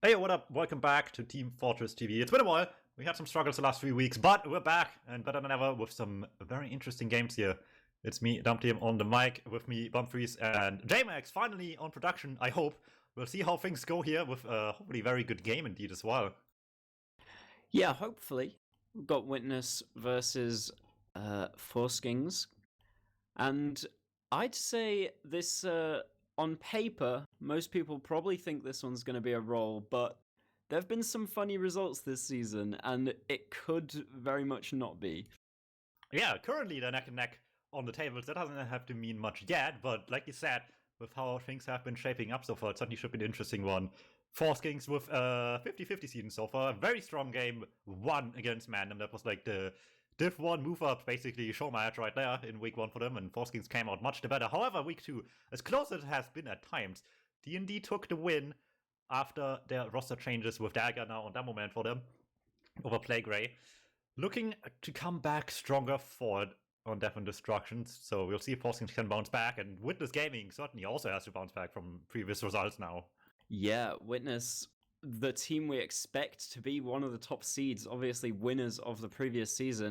Hey, what up? Welcome back to Team Fortress TV. It's been a while. We had some struggles the last few weeks, but we're back and better than ever with some very interesting games here. It's me, DuMmTm, on the mic, with me, Bumfreeze, and JMax finally on production, I hope. We'll see how things go here with a hopefully very good game indeed as well. Yeah, hopefully. We've got Witness versus Foreskings. And I'd say this, on paper, most people probably think this one's going to be a roll, but there have been some funny results this season, and it could very much not be. Yeah, currently they're neck and neck on the tables. That doesn't have to mean much yet, but like you said, with how things have been shaping up so far, it certainly should be an interesting one. Foreskings with a 50-50 season so far. Very strong game, won against Mandem. That was like the Div 1 move up, basically show match right there in week 1 for them, and Foreskings came out much the better. However, week 2, as close as it has been at times, D&D took the win after their roster changes with Dagger now on that moment for them over Plague Ray. Looking to come back stronger forward on Death and Destruction, so we'll see if Foreskings can bounce back, and Witness Gaming certainly also has to bounce back from previous results now. Yeah, Witness, the team we expect to be one of the top seeds, obviously winners of the previous season,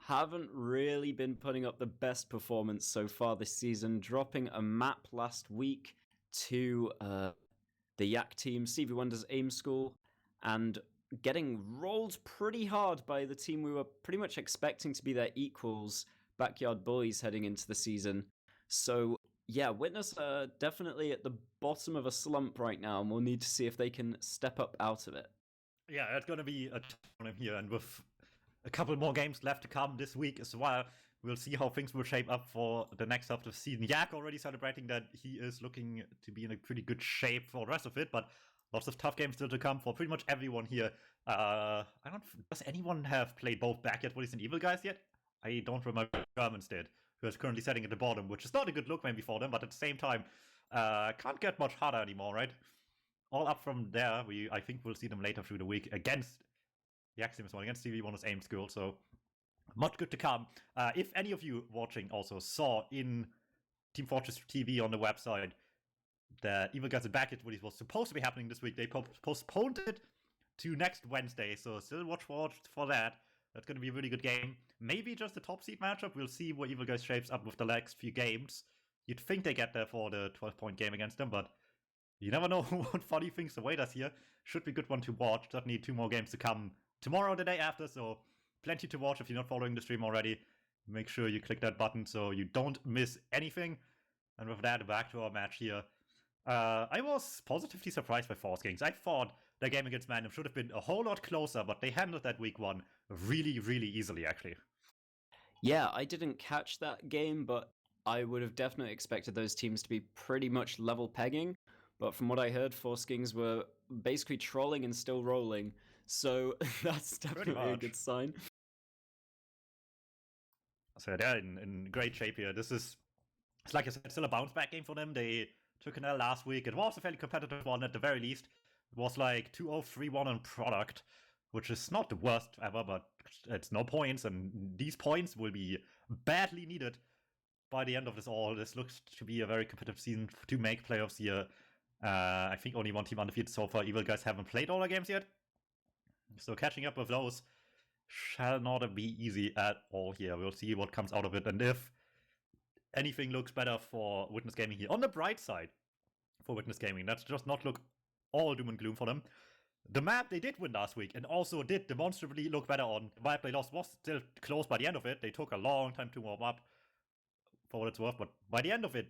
haven't really been putting up the best performance so far this season, dropping a map last week to the Yak team, Stevie Wonder's AIM School, and getting rolled pretty hard by the team we were pretty much expecting to be their equals, Backyard Bullies, heading into the season. So yeah, Witness are definitely at the bottom of a slump right now, and we'll need to see if they can step up out of it. Yeah, it's going to be a ton here, and with a couple more games left to come this week as well, we'll see how things will shape up for the next half of the season. Yak already celebrating that he is looking to be in a pretty good shape for the rest of it, but lots of tough games still to come for pretty much everyone here. Does anyone have played both Backyard Bullies and Evil Guys yet? I don't remember Germans did, who is currently sitting at the bottom, which is not a good look maybe for them, but at the same time, can't get much harder anymore, right? All up from there, I think we'll see them later through the week against the Axiom as well, against TV Wonder's AIM School, so much good to come. If any of you watching also saw in Team Fortress TV on the website that Evil Guys and Backyard Bullies was supposed to be happening this week, they postponed it to next Wednesday, so still watch for that. That's going to be a really good game. Maybe just a top seed matchup. We'll see where Evil Guys shapes up with the next few games. You'd think they get there for the 12-point game against them, but you never know what funny things await us here. Should be a good one to watch. Certainly 2 more games to come tomorrow or the day after, so plenty to watch if you're not following the stream already. Make sure you click that button so you don't miss anything. And with that, back to our match here. I was positively surprised by Foreskings. I thought their game against Mandem should have been a whole lot closer, but they handled that week 1 really, really easily, actually. Yeah, I didn't catch that game, but I would have definitely expected those teams to be pretty much level pegging. But from what I heard, Foreskings were basically trolling and still rolling, so that's definitely a good sign. So they're in great shape here. It's like I said, still a bounce back game for them. They took an L last week. It was a fairly competitive one at the very least. It was like 2-0, 3-1 on product, which is not the worst ever, but it's no points, and these points will be badly needed by the end of this all. This looks to be a very competitive season to make playoffs here. I think only one team undefeated so far. Evil Guys haven't played all their games yet, so catching up with those shall not be easy at all here. We'll see what comes out of it, and if anything looks better for Witness Gaming here. On the bright side for Witness Gaming, that's just not look all doom and gloom for them. The map they did win last week and also did demonstrably look better on. The map they lost was still close by the end of it. They took a long time to warm up for what it's worth, but by the end of it,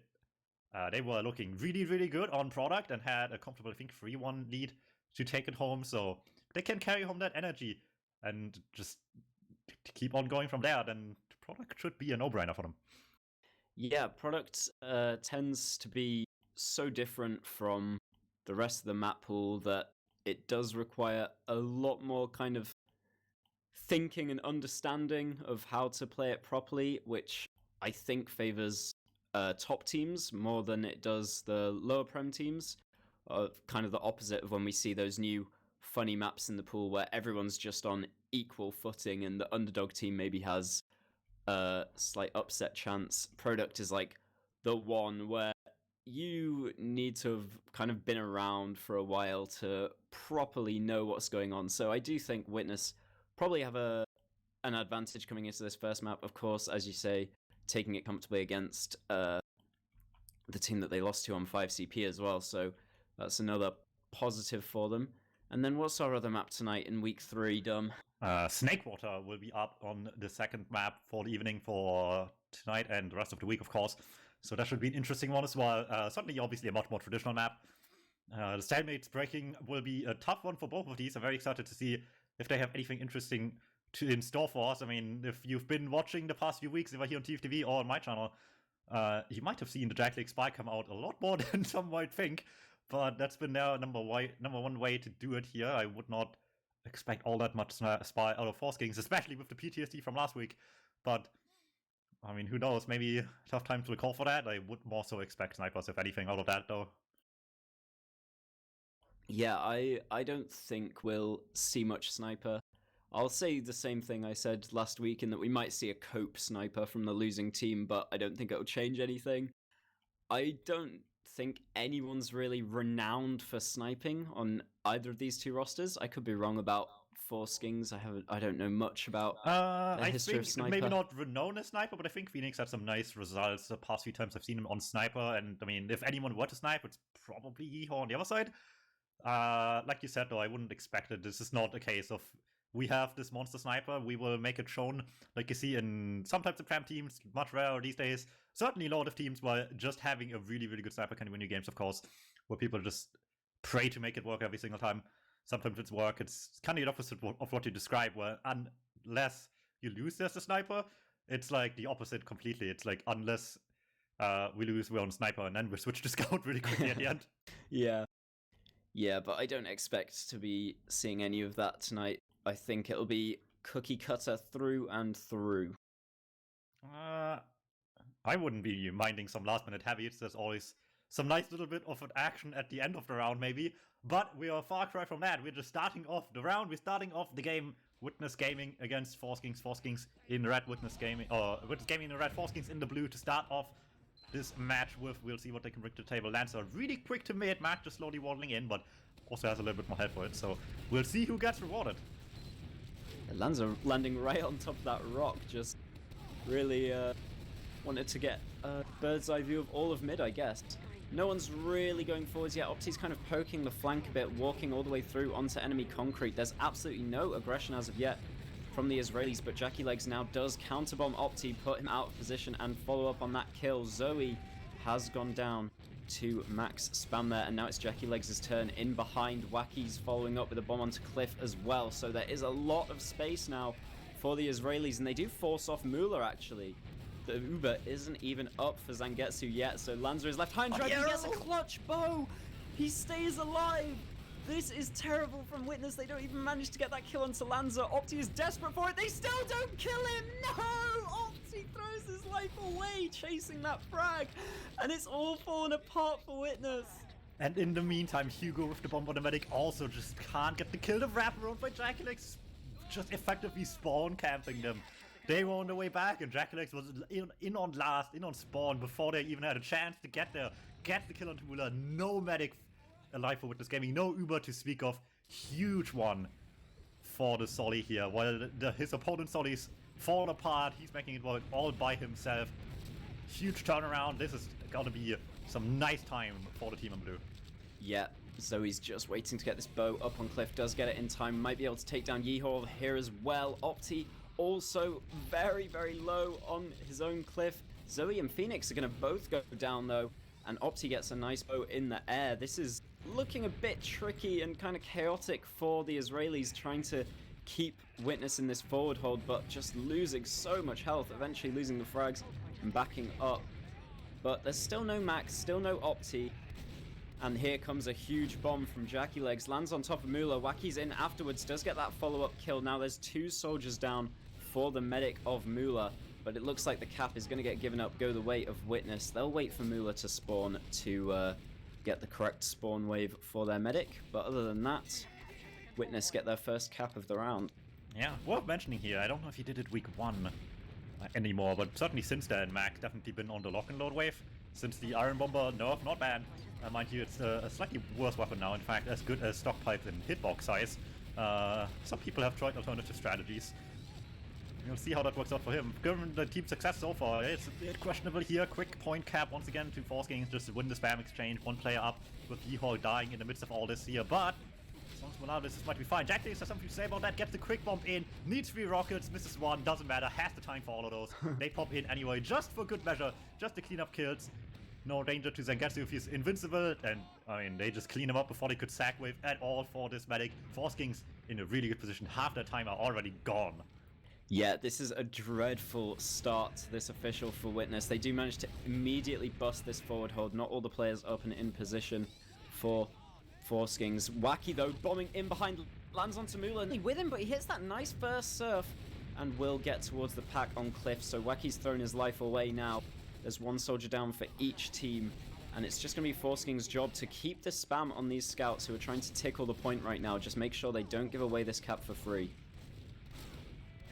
they were looking really, really good on product and had a comfortable, I think, 3-1 lead to take it home. So they can carry home that energy and just keep on going from there. Then the product should be a no-brainer for them. Yeah, product tends to be so different from the rest of the map pool that it does require a lot more kind of thinking and understanding of how to play it properly, which I think favors top teams more than it does the lower prem teams. Kind of the opposite of when we see those new funny maps in the pool where everyone's just on equal footing and the underdog team maybe has a slight upset chance. Product is like the one where you need to have kind of been around for a while to properly know what's going on. So I do think Witness probably have an advantage coming into this first map. Of course, as you say, taking it comfortably against the team that they lost to on 5CP as well. So that's another positive for them. And then what's our other map tonight in week 3, Dum? Snakewater will be up on the second map for the evening for tonight and the rest of the week, of course. So that should be an interesting one as well. Certainly, obviously, a much more traditional map. The stalemates breaking will be a tough one for both of these. I'm very excited to see if they have anything interesting in store for us. I mean, if you've been watching the past few weeks, either here on TFTV or on my channel, you might have seen the Jackleg Spy come out a lot more than some might think. But that's been their number one way to do it here. I would not expect all that much Spy out of Foreskings, especially with the PTSD from last week. But I mean, who knows? Maybe tough time to recall for that. I would more so expect snipers, if anything, out of that, though. Yeah, I don't think we'll see much sniper. I'll say the same thing I said last week in that we might see a cope sniper from the losing team, but I don't think it'll change anything. I don't think anyone's really renowned for sniping on either of these two rosters. I could be wrong about Foreskings. I don't know much about the history of sniper. Maybe not renowned as sniper, but I think Phoenix had some nice results the past few times I've seen him on sniper. And I mean, if anyone were to snipe, it's probably Yeehaw on the other side. Like you said, though, I wouldn't expect it. This is not a case of we have this monster sniper, we will make it shown, like you see in some types of Prem teams, much rarer these days. Certainly a lot of teams where just having a really, really good sniper can win you games, of course, where people just pray to make it work every single time. Sometimes it's work. It's kind of the opposite of what you describe, where unless you lose as a sniper, it's like the opposite completely. It's like unless we lose, we're on sniper, and then we switch to scout really quickly at the end. Yeah, but I don't expect to be seeing any of that tonight. I think it'll be cookie cutter through and through. I wouldn't be minding some last minute heavies. There's always some nice little bit of an action at the end of the round, maybe. But we are far cry from that. We're just starting off the round. We're starting off the game. Witness Gaming against Foreskings. Foreskings in the red, Witness Gaming, or Witness Gaming in the red, Foreskings in the blue to start off this match with. We'll see what they can bring to the table. Lancer really quick to mid, Mac just slowly waddling in, but also has a little bit more health for it. So we'll see who gets rewarded. Lancer landing right on top of that rock, just really wanted to get a bird's eye view of all of mid, I guess. No one's really going forwards yet. Opti's kind of poking the flank a bit, walking all the way through onto enemy concrete. There's absolutely no aggression as of yet from the Israelis, but JackieLegs now does counterbomb Opti, put him out of position and follow up on that kill. Zoe has gone down to max spam there, and now it's JackieLegs' turn in behind. Wacky's following up with a bomb onto Cliff as well, so there is a lot of space now for the Israelis, and they do force off Mula actually. The Uber isn't even up for Zangetsu yet, so Lanza is left high and dry. He gets a clutch bow! He stays alive! This is terrible from Witness. They don't even manage to get that kill onto Lanza. Opti is desperate for it. They still don't kill him! No! Opti throws his life away chasing that frag, and it's all fallen apart for Witness. And in the meantime, Hugo with the bomb automatic also just can't get the kill. The wraparound by JackieLegs just effectively spawn camping them. They were on their way back, and JackieLegs was in on spawn before they even had a chance to get there. Get the kill onto Mula. No medic alive for Witness Gaming. No Uber to speak of. Huge one for the Solly here. While his opponent's Solly's falling apart, he's making it work all by himself. Huge turnaround. This is gonna be some nice time for the team in blue. Yeah, Zoe's just waiting to get this bow up on Cliff. Does get it in time. Might be able to take down Yeehaw here as well. Opti also very, very low on his own Cliff. Zoe and Phoenix are going to both go down though, and Opti gets a nice bow in the air. This is looking a bit tricky and kind of chaotic for the Israelis, trying to keep Witness in this forward hold, but just losing so much health, eventually losing the frags and backing up. But there's still no Max, still no Opti. And here comes a huge bomb from JackieLegs. Lands on top of Mula. Wacky's in afterwards. Does get that follow-up kill. Now there's 2 soldiers down for the medic of Mula. But it looks like the cap is going to get given up. Go the way of Witness. They'll wait for Mula to spawn to get the correct spawn wave for their medic. But other than that, Witness get their first cap of the round. Yeah, worth mentioning here. I don't know if he did it week 1 anymore. But certainly since then, Mac definitely been on the lock and load wave. since the Iron Bomber nerf not banned. Mind you, it's a slightly worse weapon now, in fact, as good as stockpipes in hitbox size. Some people have tried alternative strategies. We'll see how that works out for him. Given the team's success so far, it's a bit questionable here. Quick point cap once again to Foreskings just to win the spam exchange. One player up with Yeehawk dying in the midst of all this here, but as long as we're allowed, this might be fine. JaxxX has something to say about that. Gets the quick bomb in, needs 3 rockets, misses 1, doesn't matter, has the time for all of those. They pop in anyway, just for good measure, just to clean up kills. No danger to Zangetsu if he's invincible, and I mean, they just clean him up before they could sack wave at all for this medic. Foreskings in a really good position. Half their time are already gone. Yeah, this is a dreadful start to this official for Witness. They do manage to immediately bust this forward hold. Not all the players up and in position for Foreskings. Wacky, though, bombing in behind, lands onto Mula. With him, but he hits that nice first surf and will get towards the pack on Cliff. So Wacky's thrown his life away now. There's 1 soldier down for each team. And it's just going to be Foreskings' job to keep the spam on these scouts who are trying to tickle the point right now. Just make sure they don't give away this cap for free.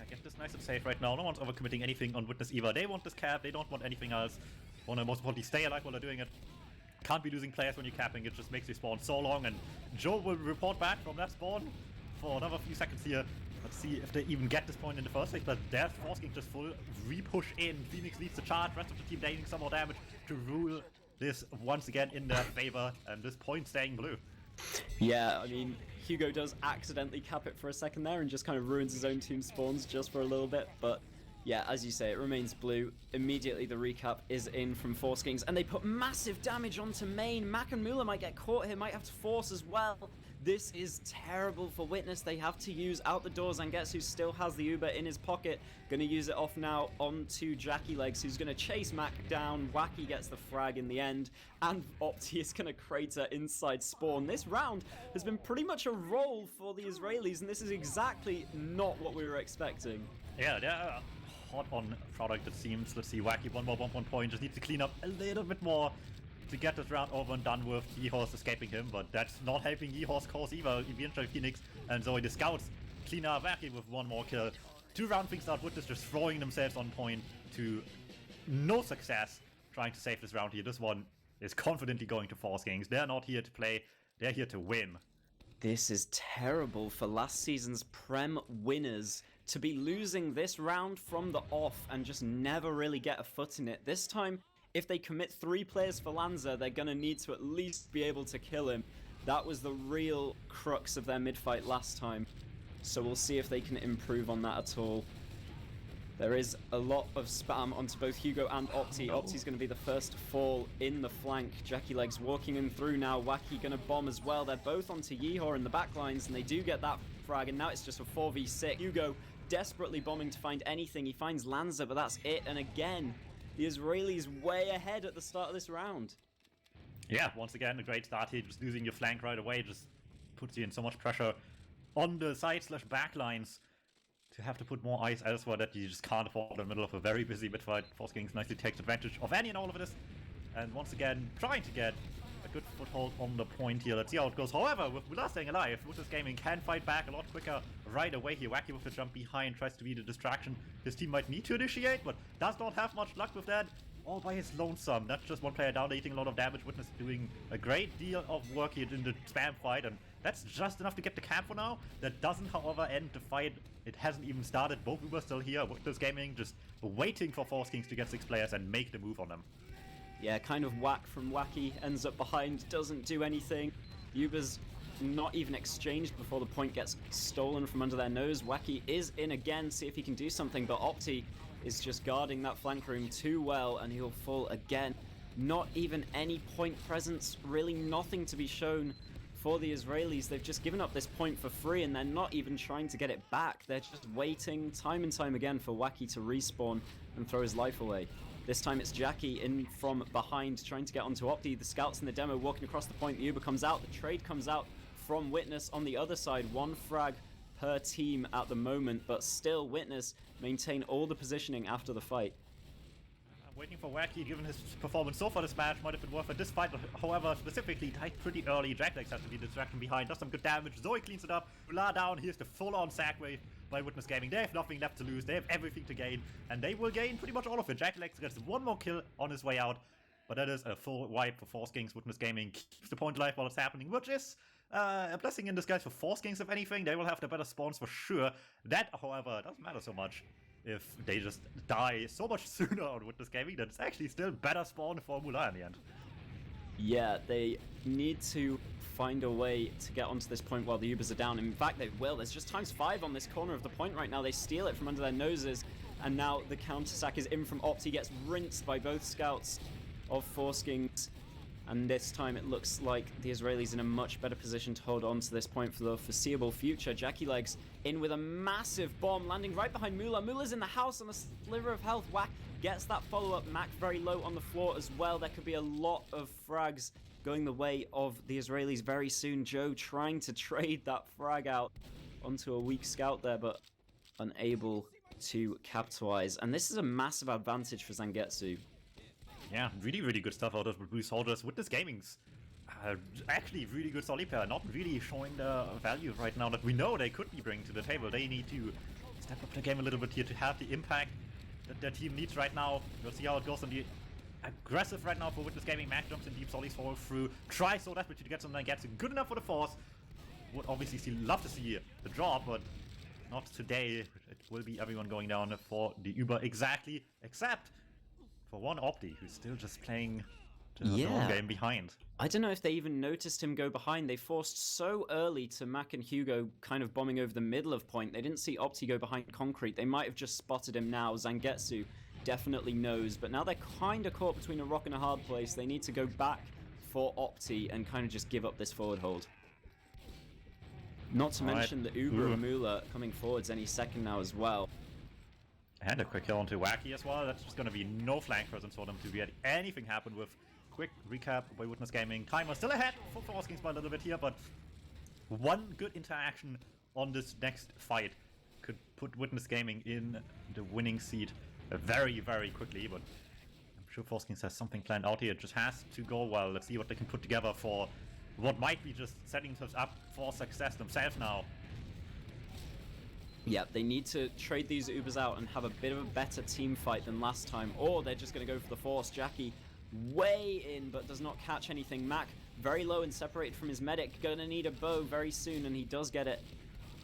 Get this nice and safe right now. No one's overcommitting anything on Witness either. They want this cap, they don't want anything else. Want to most importantly stay alive while they're doing it. Can't be losing players when you're capping, it just makes you spawn so long, and Joe will report back from that spawn for another few seconds here. Let's see if they even get this point in the first place, but there's Foreskings just full re-push in. Phoenix leads the charge, rest of the team dealing some more damage to rule this once again in their favor, and this point staying blue. Yeah, I mean, Hugo does accidentally cap it for a second there and just kind of ruins his own team spawns just for a little bit, but yeah, as you say, it remains blue. Immediately the recap is in from Foreskings, and they put massive damage onto main. Mac and Mula might get caught here, might have to force as well. This is terrible for Witness. They have to use out the door. Zangetsu still has the Uber in his pocket. Gonna use it off now onto JaxxX, who's gonna chase Mac down. Wacky gets the frag in the end, and Opti is gonna crater inside spawn. This round has been pretty much a roll for the Israelis, and this is exactly not what we were expecting. Yeah, they're hot on product, it seems. Let's see, Wacky, 1 more bomb, 1 point. Just needs to clean up a little bit more to get this round over and done with. Yeehorse escaping him, but that's not helping Yeehorse cause either. Eventually Phoenix and Zoe, the scouts, clean up Wacky with 1 more kill. 2 round things out, Witness just throwing themselves on point to no success trying to save this round here. This one is confidently going to Foreskings. They're not here to play, they're here to win. This is terrible for last season's Prem winners to be losing this round from the off and just never really get a foot in it. This time, if they commit 3 players for Lanza, they're going to need to at least be able to kill him. That was the real crux of their mid-fight last time. So we'll see if they can improve on that at all. There is a lot of spam onto both Hugo and Opti. Opti's going to be the first to fall in the flank. JaxxX walking him through now. Wacky going to bomb as well. They're both onto Yeehor in the backlines, and they do get that frag, and now it's just a 4v6. Hugo desperately bombing to find anything. He finds Lanza, but that's it. And again, the Israelis way ahead at the start of this round. Yeah, once again, a great start here. Just losing your flank right away just puts you in so much pressure on the side/back lines to have to put more ice elsewhere that you just can't afford in the middle of a very busy mid-fight. Foreskings nicely takes advantage of any and all of this, and once again, trying to get a good foothold on the point here. Let's see how it goes. However, with Mula staying alive, Witness Gaming can fight back a lot quicker right away here. Wacky with the jump behind, tries to be the distraction his team might need to initiate, but does not have much luck with that. All by his lonesome. That's just 1 player down, eating a lot of damage. Witness doing a great deal of work here in the spam fight, and that's just enough to get the camp for now. That doesn't, however, end the fight. It hasn't even started. Both Ubers still here. Witness Gaming just waiting for Foreskings to get 6 players and make the move on them. Yeah, kind of whack from Wacky. Ends up behind, doesn't do anything. Ubers not even exchanged before the point gets stolen from under their nose. Wacky is in again, see if he can do something, but Opti is just guarding that flank room too well, and he'll fall again. Not even any point presence, really nothing to be shown for the Israelis. They've just given up this point for free, and they're not even trying to get it back. They're just waiting time and time again for Wacky to respawn and throw his life away. This time it's Jackie in from behind, trying to get onto Opti. The scouts in the demo walking across the point. The Uber comes out, the trade comes out from Witness on the other side. 1 frag per team at the moment, but still Witness maintain all the positioning after the fight. I'm waiting for Wacky, given his performance so far this match, might have been worth it. This fight, however, specifically died pretty early. JaxxX has to be the distraction behind, does some good damage. Zoe cleans it up. Ula down, here's the full-on sack wave by Witness Gaming. They have nothing left to lose, they have everything to gain, and they will gain pretty much all of it. JaxxX gets 1 more kill on his way out, but that is a full wipe for Foreskings. Witness Gaming keeps the point alive while it's happening, which is a blessing in disguise for Foreskings, if anything. They will have the better spawns for sure. That, however, doesn't matter so much if they just die so much sooner on Witness Gaming. That's actually still better spawn for Mulan in the end. Yeah, they need to find a way to get onto this point while the Ubers are down. In fact, they will. There's just ×5 on this corner of the point right now. They steal it from under their noses, and now the counter-sack is in from Opti, gets rinsed by both scouts of Foreskings, and this time it looks like the Israelis in a much better position to hold on to this point for the foreseeable future. Jackie Legs in with a massive bomb, landing right behind Mula. Mula's in the house on a sliver of health. Whack gets that follow-up. Mac very low on the floor as well. There could be a lot of frags going the way of the Israelis very soon. Joe trying to trade that frag out onto a weak scout there, but unable to capitalize. And this is a massive advantage for Zangetsu. Yeah, really, really good stuff out of the Blue Soldiers. Witness Gaming's actually really good solid player, not really showing the value right now that we know they could be bringing to the table. They need to step up the game a little bit here to have the impact that their team needs right now. We'll see how it goes on the aggressive right now for Witness Gaming. Mac jumps in deep, Solly's fall through. Try so desperately to get something, gets good enough for the Force. Would obviously love to see the drop, but not today. It will be everyone going down for the Uber exactly, except for one Opti, who's still just playing the long game behind. I don't know if they even noticed him go behind. They forced so early to Mac and Hugo kind of bombing over the middle of point. They didn't see Opti go behind concrete. They might have just spotted him now. Zangetsu definitely knows, but now they're kind of caught between a rock and a hard place. They need to go back for Opti and kind of just give up this forward hold. Not to mention the Uber and Mula coming forwards any second now as well. And a quick kill onto Wacky as well. That's just going to be no flank presence for them to get anything happen with. Quick recap by Witness Gaming. Timer still ahead for Foreskings by a little bit here, but one good interaction on this next fight could put Witness Gaming in the winning seat very, very quickly. But I'm sure Foreskings has something planned out here. It just has to go well. Let's see what they can put together for what might be just setting themselves up for success themselves now. Yeah, they need to trade these Ubers out and have a bit of a better team fight than last time, or they're just going to go for the Force. Jackie way in, but does not catch anything. Mac very low and separated from his medic. Gonna need a bow very soon, and he does get it.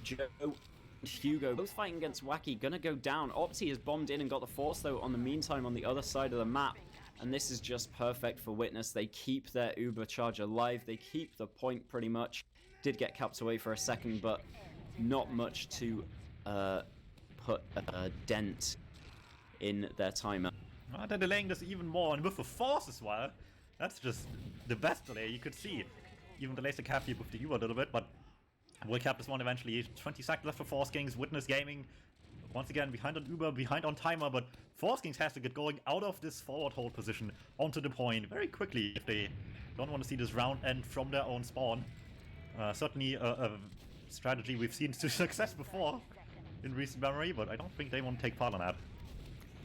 Joe and Hugo both fighting against Wacky. Gonna go down. Opti has bombed in and got the Force, though, on the meantime on the other side of the map. And this is just perfect for Witness. They keep their Uber charge alive. They keep the point pretty much. Did get capped away for a second, but not much to put a dent in their timer. They're delaying this even more, and with the Force as well. That's just the best delay you could see. Even delays the cap here with the Uber a little bit, but we'll cap this one eventually. 20 seconds left for Foreskings. Witness Gaming once again behind on Uber, behind on timer, but Foreskings has to get going out of this forward hold position onto the point very quickly if they don't want to see this round end from their own spawn. Certainly a strategy we've seen to success before in recent memory, but I don't think they want to take part on that.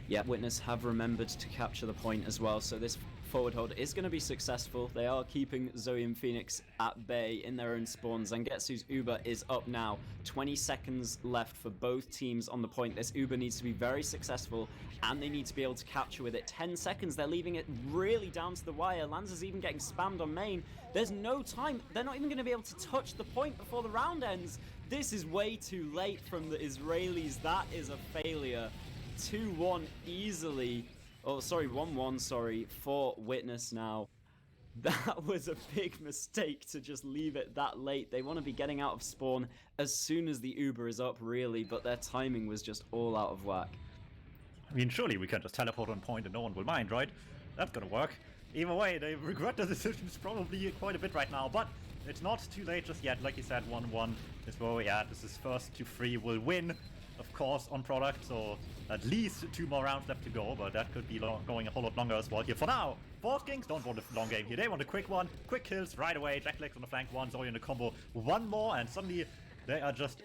Yeah, Witness have remembered to capture the point as well, so this forward hold is going to be successful. They are keeping Zoe and Phoenix at bay in their own spawns. Zangetsu's Uber is up now. 20 seconds left for both teams on the point. This Uber needs to be very successful, and they need to be able to capture with it. 10 seconds, they're leaving it really down to the wire. Lanza's even getting spammed on main. There's no time. They're not even going to be able to touch the point before the round ends. This is way too late from the Israelis. That is a failure. 2-1 easily. Oh, sorry, 1-1, sorry, for Witness now. That was a big mistake to just leave it that late. They want to be getting out of spawn as soon as the Uber is up, really, but their timing was just all out of whack. I mean, surely we can just teleport on point and no one will mind, right? That's gonna work. Either way, they regret the decisions probably quite a bit right now, but it's not too late just yet. Like you said, 1-1 is where we're at. This is first to 3 will win, of course, on product, so at least 2 more rounds left to go, but that could be going a whole lot longer as well here. For now, Foreskings don't want a long game here. They want a quick one, quick kills right away. Jacklegs on the flank, 1, Zoe in the combo, 1 more, and suddenly they are just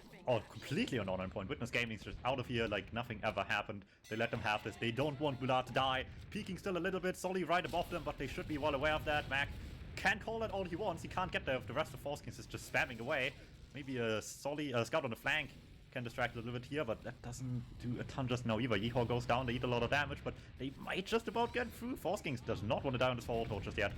completely on point. Witness Gaming's just out of here like nothing ever happened. They let them have this. They don't want Bulat to die. Peeking still a little bit, Solly right above them, but they should be well aware of that. Mac can call it all he wants. He can't get there if the rest of Foreskings is just spamming away. Maybe a Solly scout on the flank can distract a little bit here, but that doesn't do a ton just now either. Yeehor goes down, they eat a lot of damage, but they might just about get through. Foreskings does not want to die on this forward hold just yet.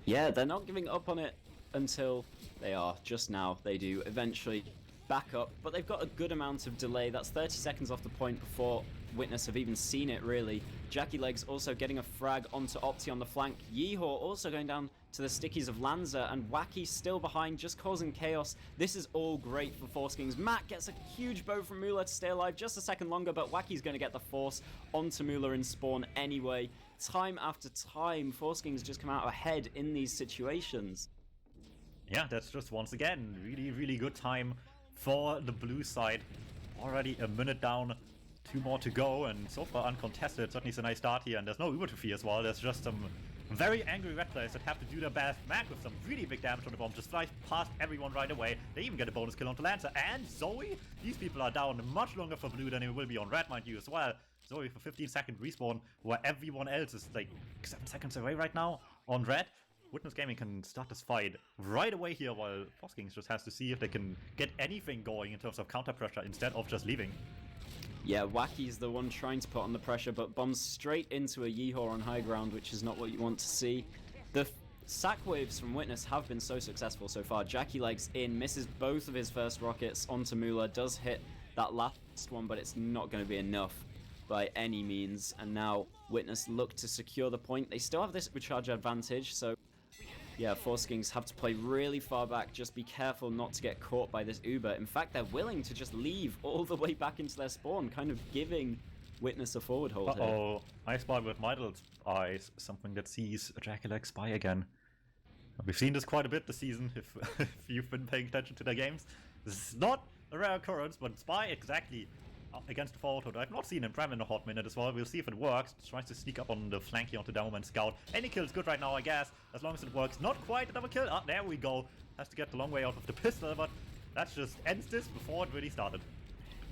Yeah, they're not giving up on it until they are. Just now, they do eventually back up, but they've got a good amount of delay. That's 30 seconds off the point before Witness have even seen it, really. JackieLegs also getting a frag onto Opti on the flank. Yeehor also going down to the stickies of Lanza, and Wacky still behind, just causing chaos. This is all great for Foreskings. Matt gets a huge bow from Mula to stay alive just a second longer, but Wacky's going to get the force onto Mula in spawn anyway. Time after time, Foreskings just come out ahead in these situations. Yeah, that's just once again really, really good time for the blue side. Already a minute down, 2 more to go, and so far uncontested. Certainly it's a nice start here, and there's no Uber to fear as well. There's just some very angry red players that have to do their best. Mac with some really big damage on the bomb, just flies past everyone right away. They even get a bonus kill onto Lancer, and Zoe. These people are down much longer for blue than it will be on red, mind you, as well. Zoe for 15-second respawn, where everyone else is like 7 seconds away right now on red. Witness Gaming can start this fight right away here, while Foreskings just has to see if they can get anything going in terms of counter pressure instead of just leaving. Yeah, Wacky's the one trying to put on the pressure, but bombs straight into a Yeehor on high ground, which is not what you want to see. The sack waves from Witness have been so successful so far. JackieLegs in, misses both of his first rockets onto Mula, does hit that last one, but it's not going to be enough by any means. And now Witness look to secure the point. They still have this recharge advantage, so yeah, Foreskings have to play really far back. Just be careful not to get caught by this Uber. In fact, they're willing to just leave all the way back into their spawn, kind of giving Witness a forward hold here. Uh-oh, I spy with my little eyes something that sees a JackieLeg spy again. We've seen this quite a bit this season, if you've been paying attention to their games. This is not a rare occurrence, but spy exactly against the forward hold. I've not seen him Prem in a hot minute as well. We'll see if it works. Tries to sneak up on the flank here onto DuMmTm and Scout. Any kill is good right now, I guess, as long as it works. Not quite another kill. Ah, there we go. Has to get the long way out of the pistol, but that just ends this before it really started.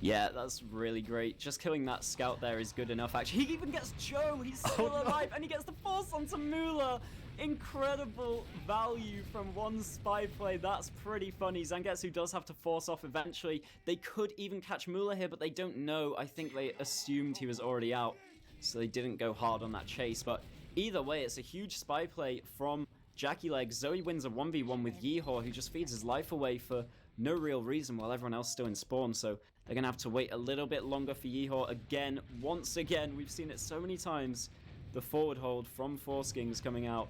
Yeah, that's really great. Just killing that Scout there is good enough, actually. He even gets Joe. He's still alive, and he gets the force onto Mula. Incredible value from one spy play. That's pretty funny. Zangetsu does have to force off eventually. They could even catch Mula here, but they don't know. I think they assumed he was already out, so they didn't go hard on that chase. But either way, it's a huge spy play from JackieLeg. Zoe wins a 1v1 with Yeehor, who just feeds his life away for no real reason while everyone else is still in spawn. So they're going to have to wait a little bit longer for Yeehor again. Once again, we've seen it so many times. The forward hold from Foreskings coming out.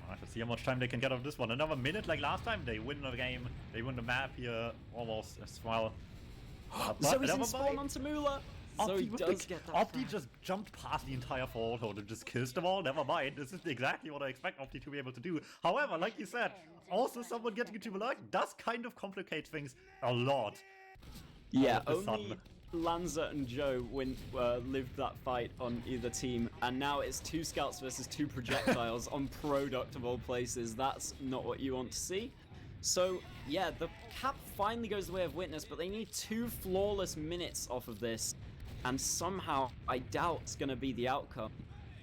Let's see how much time they can get out of this one. Another minute like last time. They win the game. They win the map here almost as well. Zoe's in spawn onto Mula. So he does get that. Opti just jumped past the entire forward hold and just kills them all. Never mind. This is exactly what I expect Opti to be able to do. However, like you said, also someone getting into Mula does kind of complicate things a lot. Yeah, only Lanza and Joe lived that fight on either team, and now it's 2 scouts versus 2 projectiles on Product of all places. That's not what you want to see. So yeah, the cap finally goes the way of Witness, but they need 2 flawless minutes off of this, and somehow I doubt it's going to be the outcome,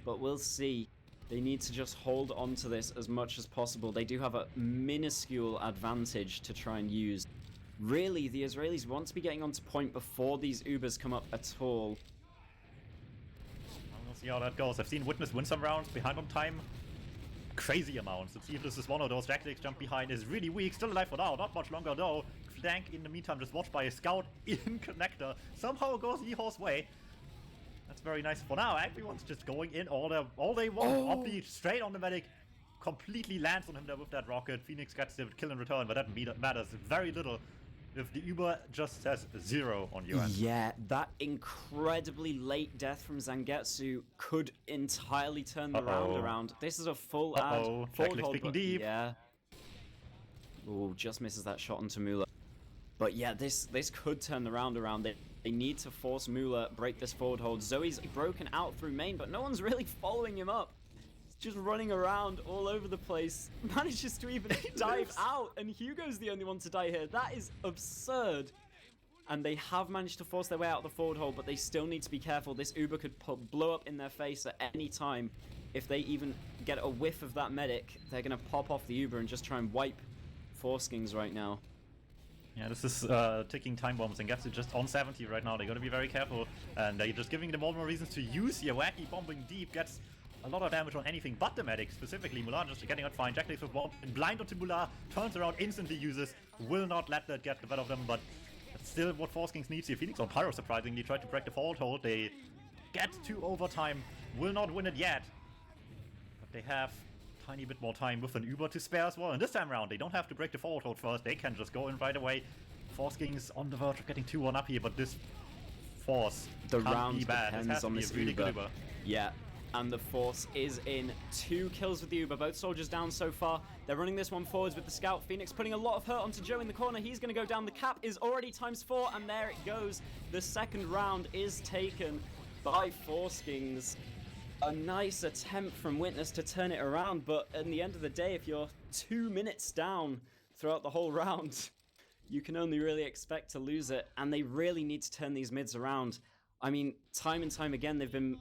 but we'll see. They need to just hold on to this as much as possible. They do have a minuscule advantage to try and use. Really, the Israelis want to be getting onto point before these Ubers come up at all. We'll see how that goes. I've seen Witness win some rounds behind on time. Crazy amounts. Let's see if this is one of those. JackieLegs jump behind is really weak. Still alive for now. Not much longer though. Flank in the meantime just watched by a Scout in Connector. Somehow goes Yeehor's way. That's very nice for now. Everyone's just going in all they want. Opti straight on the medic. Completely lands on him there with that rocket. Phoenix gets the kill in return, but that matters very little if the Uber just says 0 on your end. Yeah, that incredibly late death from Zangetsu could entirely turn the round around. This is a full ad. Forward hold, speaking deep. Yeah. Ooh, just misses that shot onto Mula. But yeah, this could turn the round around. They need to force Mula, break this forward hold. Zoe's broken out through main, but no one's really following him up. Just running around all over the place, manages to even dive out, and Hugo's the only one to die here. That is absurd. And they have managed to force their way out of the forward hold, but they still need to be careful. This Uber could blow up in their face at any time. If they even get a whiff of that medic, they're going to pop off the Uber and just try and wipe Foreskings right now. Yeah, this is ticking time bombs, and Getsu just on 70 right now. They gotta be very careful, and they're just giving them more and more reasons to use here. Wacky bombing deep gets a lot of damage on anything but the medic, specifically. Mulan just getting out fine. Jacklix with bomb and blind onto Mulan, turns around, instantly uses, will not let that get the better of them, but that's still what Foreskings needs here. Phoenix on Pyro surprisingly tried to break the fault hold. They get to overtime, will not win it yet, but they have tiny bit more time with an Uber to spare as well. And this time around, they don't have to break the forward hold first. They can just go in right away. Foreskings on the verge of getting 2-1 up here, but this Force The can't round be bad. depends This has on to be this a really Uber. good Uber. Yeah, and the Force is in. 2 kills with the Uber. Both soldiers down so far. They're running this one forwards with the Scout. Phoenix putting a lot of hurt onto Joe in the corner. He's going to go down. The cap is already ×4, and there it goes. The second round is taken by Foreskings. A nice attempt from Witness to turn it around, but at the end of the day, if you're 2 minutes down throughout the whole round, you can only really expect to lose it, and they really need to turn these mids around. I mean, time and time again, they've been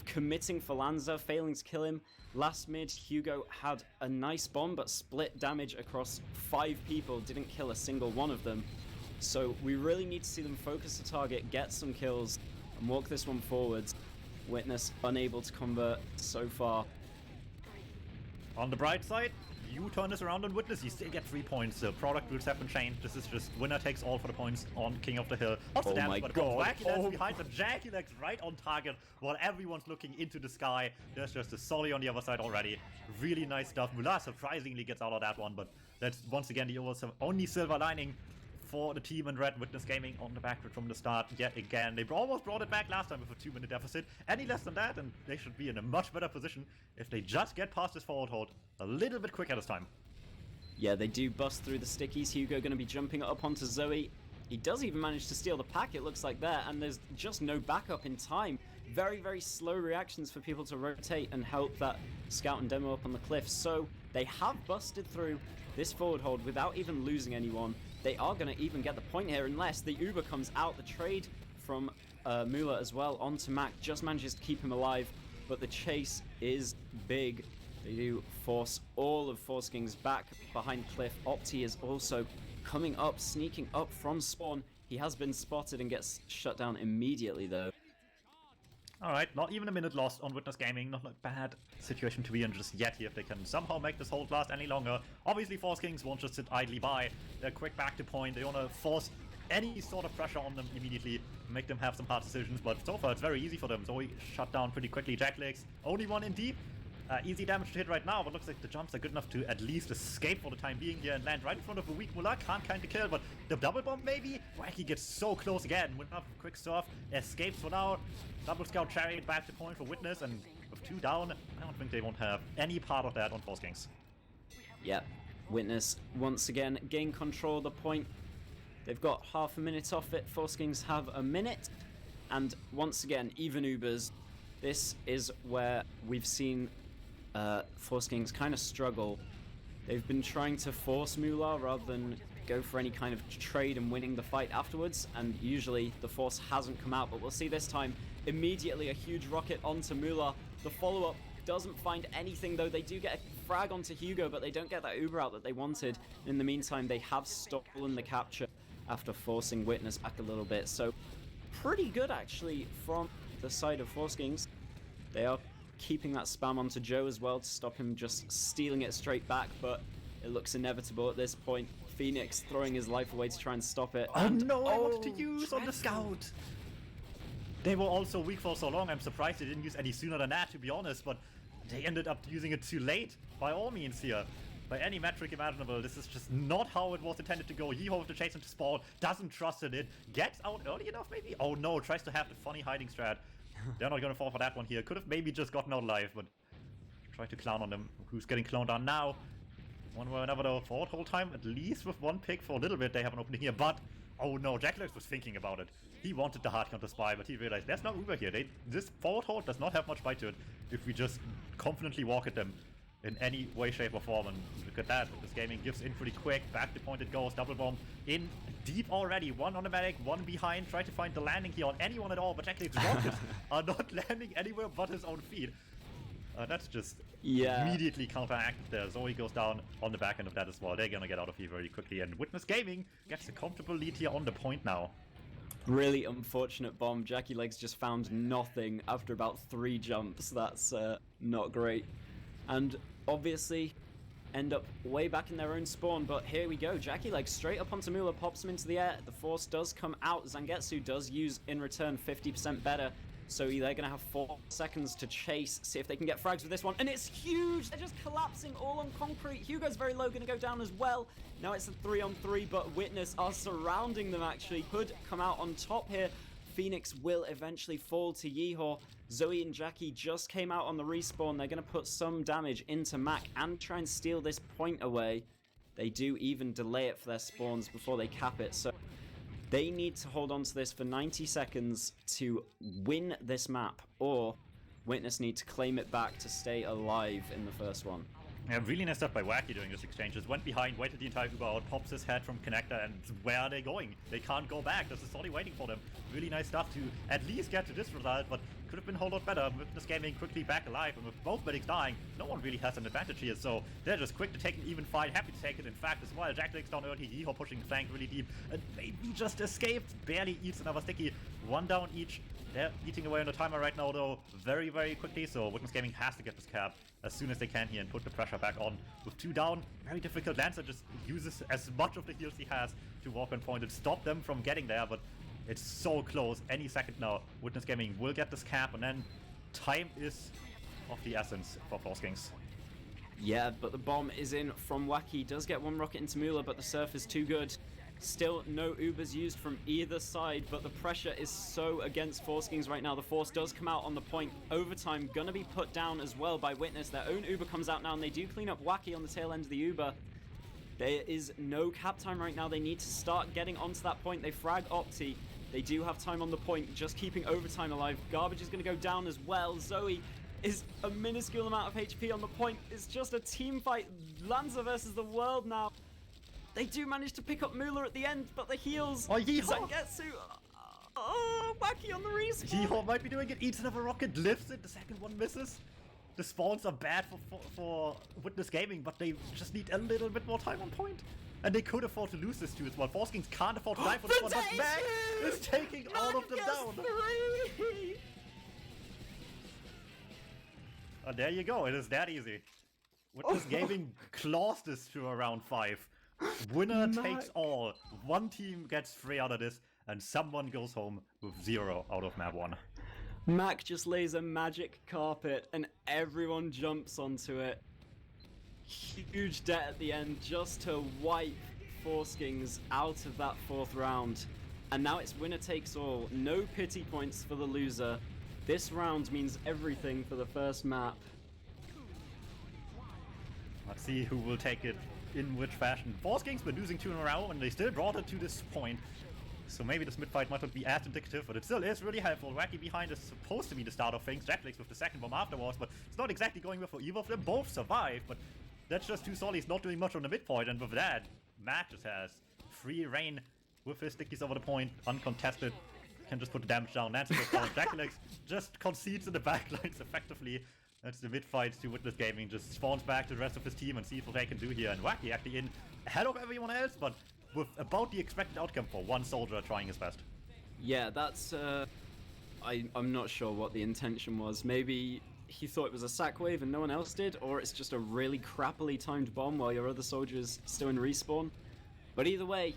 committing for Lanza, failing to kill him. Last mid, Hugo had a nice bomb, but split damage across 5 people, didn't kill a single one of them. So we really need to see them focus the target, get some kills, and walk this one forwards. Witness unable to convert so far. On the bright side, you turn this around on Witness, you still get 3 points. The product rules have been changed. This is just winner takes all for the points on King of the Hill. Oh my god. Wacky Dance behind the Jackilex right on target while everyone's looking into the sky. There's just a Solly on the other side already. Really nice stuff. Mulan surprisingly gets out of that one, but that's once again the only silver lining for the team, and Red Witness Gaming on the back foot from the start yet again. They almost brought it back last time with a 2-minute deficit. Any less than that, and they should be in a much better position if they just get past this forward hold a little bit quicker this time. Yeah, they do bust through the stickies. Hugo going to be jumping up onto Zoe. He does even manage to steal the pack, it looks like there, and there's just no backup in time. Very, very slow reactions for people to rotate and help that Scout and Demo up on the cliff. So they have busted through this forward hold without even losing anyone. They are going to even get the point here unless the Uber comes out. The trade from Mula as well onto Mac just manages to keep him alive, but the chase is big. They do force all of Foreskings back behind cliff. Opti is also coming up, sneaking up from spawn. He has been spotted and gets shut down immediately though. Alright, not even a minute lost on Witness Gaming. Not a bad situation to be in just yet here if they can somehow make this hold last any longer. Obviously, Foreskings won't just sit idly by. They're quick back to point. They want to force any sort of pressure on them immediately, make them have some hard decisions, but so far it's very easy for them. Zoe shut down pretty quickly. Jacklix, only one in deep. Easy damage to hit right now, but looks like the jumps are good enough to at least escape for the time being here and land right in front of a weak Mullah. Can't kind of kill, but the double bomb maybe? Wacky gets so close again. Went up quick surf, escapes for now. Double scout chariot back to point for Witness, and with 2 down, I don't think they won't have any part of that on Foreskings. Yep, Witness once again gain control of the point. They've got half a minute off it. Foreskings have a minute, and once again, even Ubers. This is where we've seen Foreskings kind of struggle. They've been trying to force Mula rather than go for any kind of trade and winning the fight afterwards, and usually the force hasn't come out, but we'll see this time. Immediately a huge rocket onto Mula. The follow-up doesn't find anything though. They do get a frag onto Hugo, but they don't get that Uber out that they wanted. In the meantime, they have stolen the capture after forcing Witness back a little bit, so pretty good actually from the side of Foreskings. They are keeping that spam onto Joe as well to stop him just stealing it straight back, but it looks inevitable at this point. Phoenix throwing his life away to try and stop it. Oh no, I wanted to use on the Scout! They were also weak for so long, I'm surprised they didn't use any sooner than that, to be honest, but they ended up using it too late, by all means here. By any metric imaginable, this is just not how it was intended to go. Yeehaw to chase him to spawn, doesn't trust in it, gets out early enough maybe? Oh no, tries to have the funny hiding strat. They're not gonna fall for that one here. Could have maybe just gotten out alive, but try to clown on them. Who's getting clowned on now? One way or another though, forward whole time, at least with 1 pick for a little bit, they have an opening here, but oh no, Jacklix was thinking about it. He wanted the hard counter spy, but he realized there's no Uber here. This forward hold does not have much bite to it if we just confidently walk at them in any way, shape, or form. And look at that, this gaming gives in pretty quick. Back to point it goes, double bomb in deep already. 1 on the medic, 1 behind. Try to find the landing here on anyone at all, but Jacklix's rockets are not landing anywhere but his own feet. That's just Yeah. immediately counteracted there. Zoe goes down on the back end of that as well. They're gonna get out of here very quickly, and Witness Gaming gets a comfortable lead here on the point now. Really unfortunate bomb. Jackie Legs just found nothing after about 3 jumps. That's not great. And obviously end up way back in their own spawn, but here we go. Jackie Legs straight up onto Mula, pops him into the air. The force does come out. Zangetsu does use, in return, 50% better. So they're going to have 4 seconds to chase, see if they can get frags with this one. And it's huge! They're just collapsing all on concrete. Hugo's very low, going to go down as well. Now it's a 3-on-3, but Witness are surrounding them, actually. Could come out on top here. Phoenix will eventually fall to Yeehor. Zoe and Jackie just came out on the respawn. They're going to put some damage into Mac and try and steal this point away. They do even delay it for their spawns before they cap it, so they need to hold on to this for 90 seconds to win this map, or Witness need to claim it back to stay alive in the first one. Yeah, really nice stuff by Wacky during this exchange. Just went behind, waited the entire Uber out, pops his head from connector, and where are they going? They can't go back. This is only waiting for them. Really nice stuff to at least get to this result, but could have been a whole lot better. Witness Gaming quickly back alive, and with both medics dying, no one really has an advantage here, so they're just quick to take an even fight, happy to take it. In fact, as well, Jack Legs down early, Yeehor pushing the flank really deep, and maybe just escaped, barely eats another sticky. 1 down each. They're eating away on the timer right now, though, very, very quickly, so Witness Gaming has to get this cap as soon as they can here and put the pressure back on. With 2 down, very difficult. Lancer just uses as much of the heals he has to walk on point and stop them from getting there, but it's so close. Any second now, Witness Gaming will get this cap, and then time is of the essence for Foreskings. Yeah, but the bomb is in from Wacky. Does get 1 rocket into Mula, but the surf is too good. Still no Ubers used from either side, but the pressure is so against Foreskings right now. The force does come out on the point. Overtime gonna be put down as well by Witness. Their own Uber comes out now, and they do clean up Wacky on the tail end of the Uber. There is no cap time right now. They need to start getting onto that point. They frag Opti. They do have time on the point, just keeping overtime alive. Garbage is gonna go down as well. Zoe is a minuscule amount of HP on the point. It's just a team fight. Lanza versus the world now. They do manage to pick up Mula at the end, but the heals. Oh, Yeehor! Zangetsu. Oh, Wacky on the respawn. Yeehor might be doing it. Eats another rocket, lifts it. The second one misses. The spawns are bad for Witness Gaming, but they just need a little bit more time on point. And they could afford to lose this too as well. Foreskings can't afford to die for this one, but Mac is taking all of them down. 3. And there you go. It is that easy. Witness Gaming claws this to around 5. Winner takes all. One team gets 3 out of this, and someone goes home with 0 out of map 1. Mac just lays a magic carpet, and everyone jumps onto it. Huge debt at the end just to wipe Foreskings out of that 4th round. And now it's winner takes all. No pity points for the loser. This round means everything for the first map. Let's see who will take it in which fashion. Foreskings been losing 2 in a row, and they still brought it to this point. So maybe this mid-fight might not be as indicative, but it still is really helpful. Wacky behind is supposed to be the start of things. Jacklegs with the second bomb afterwards, but it's not exactly going well for either of them. Both survive, but that's just 2 Solis not doing much on the midpoint, and with that, Matt just has free reign with his stickies over the point, uncontested. Can just put the damage down. Nancy goes down. Jacklegs just concedes in the backlines effectively. That's the mid-fight to Witness Gaming. Just spawns back to the rest of his team and sees what they can do here. And Wacky actually in ahead of everyone else, but with about the expected outcome for 1 soldier trying his best. Yeah, that's I'm not sure what the intention was. Maybe he thought it was a sack wave and no one else did, or it's just a really crappily timed bomb while your other soldiers still in respawn. But either way,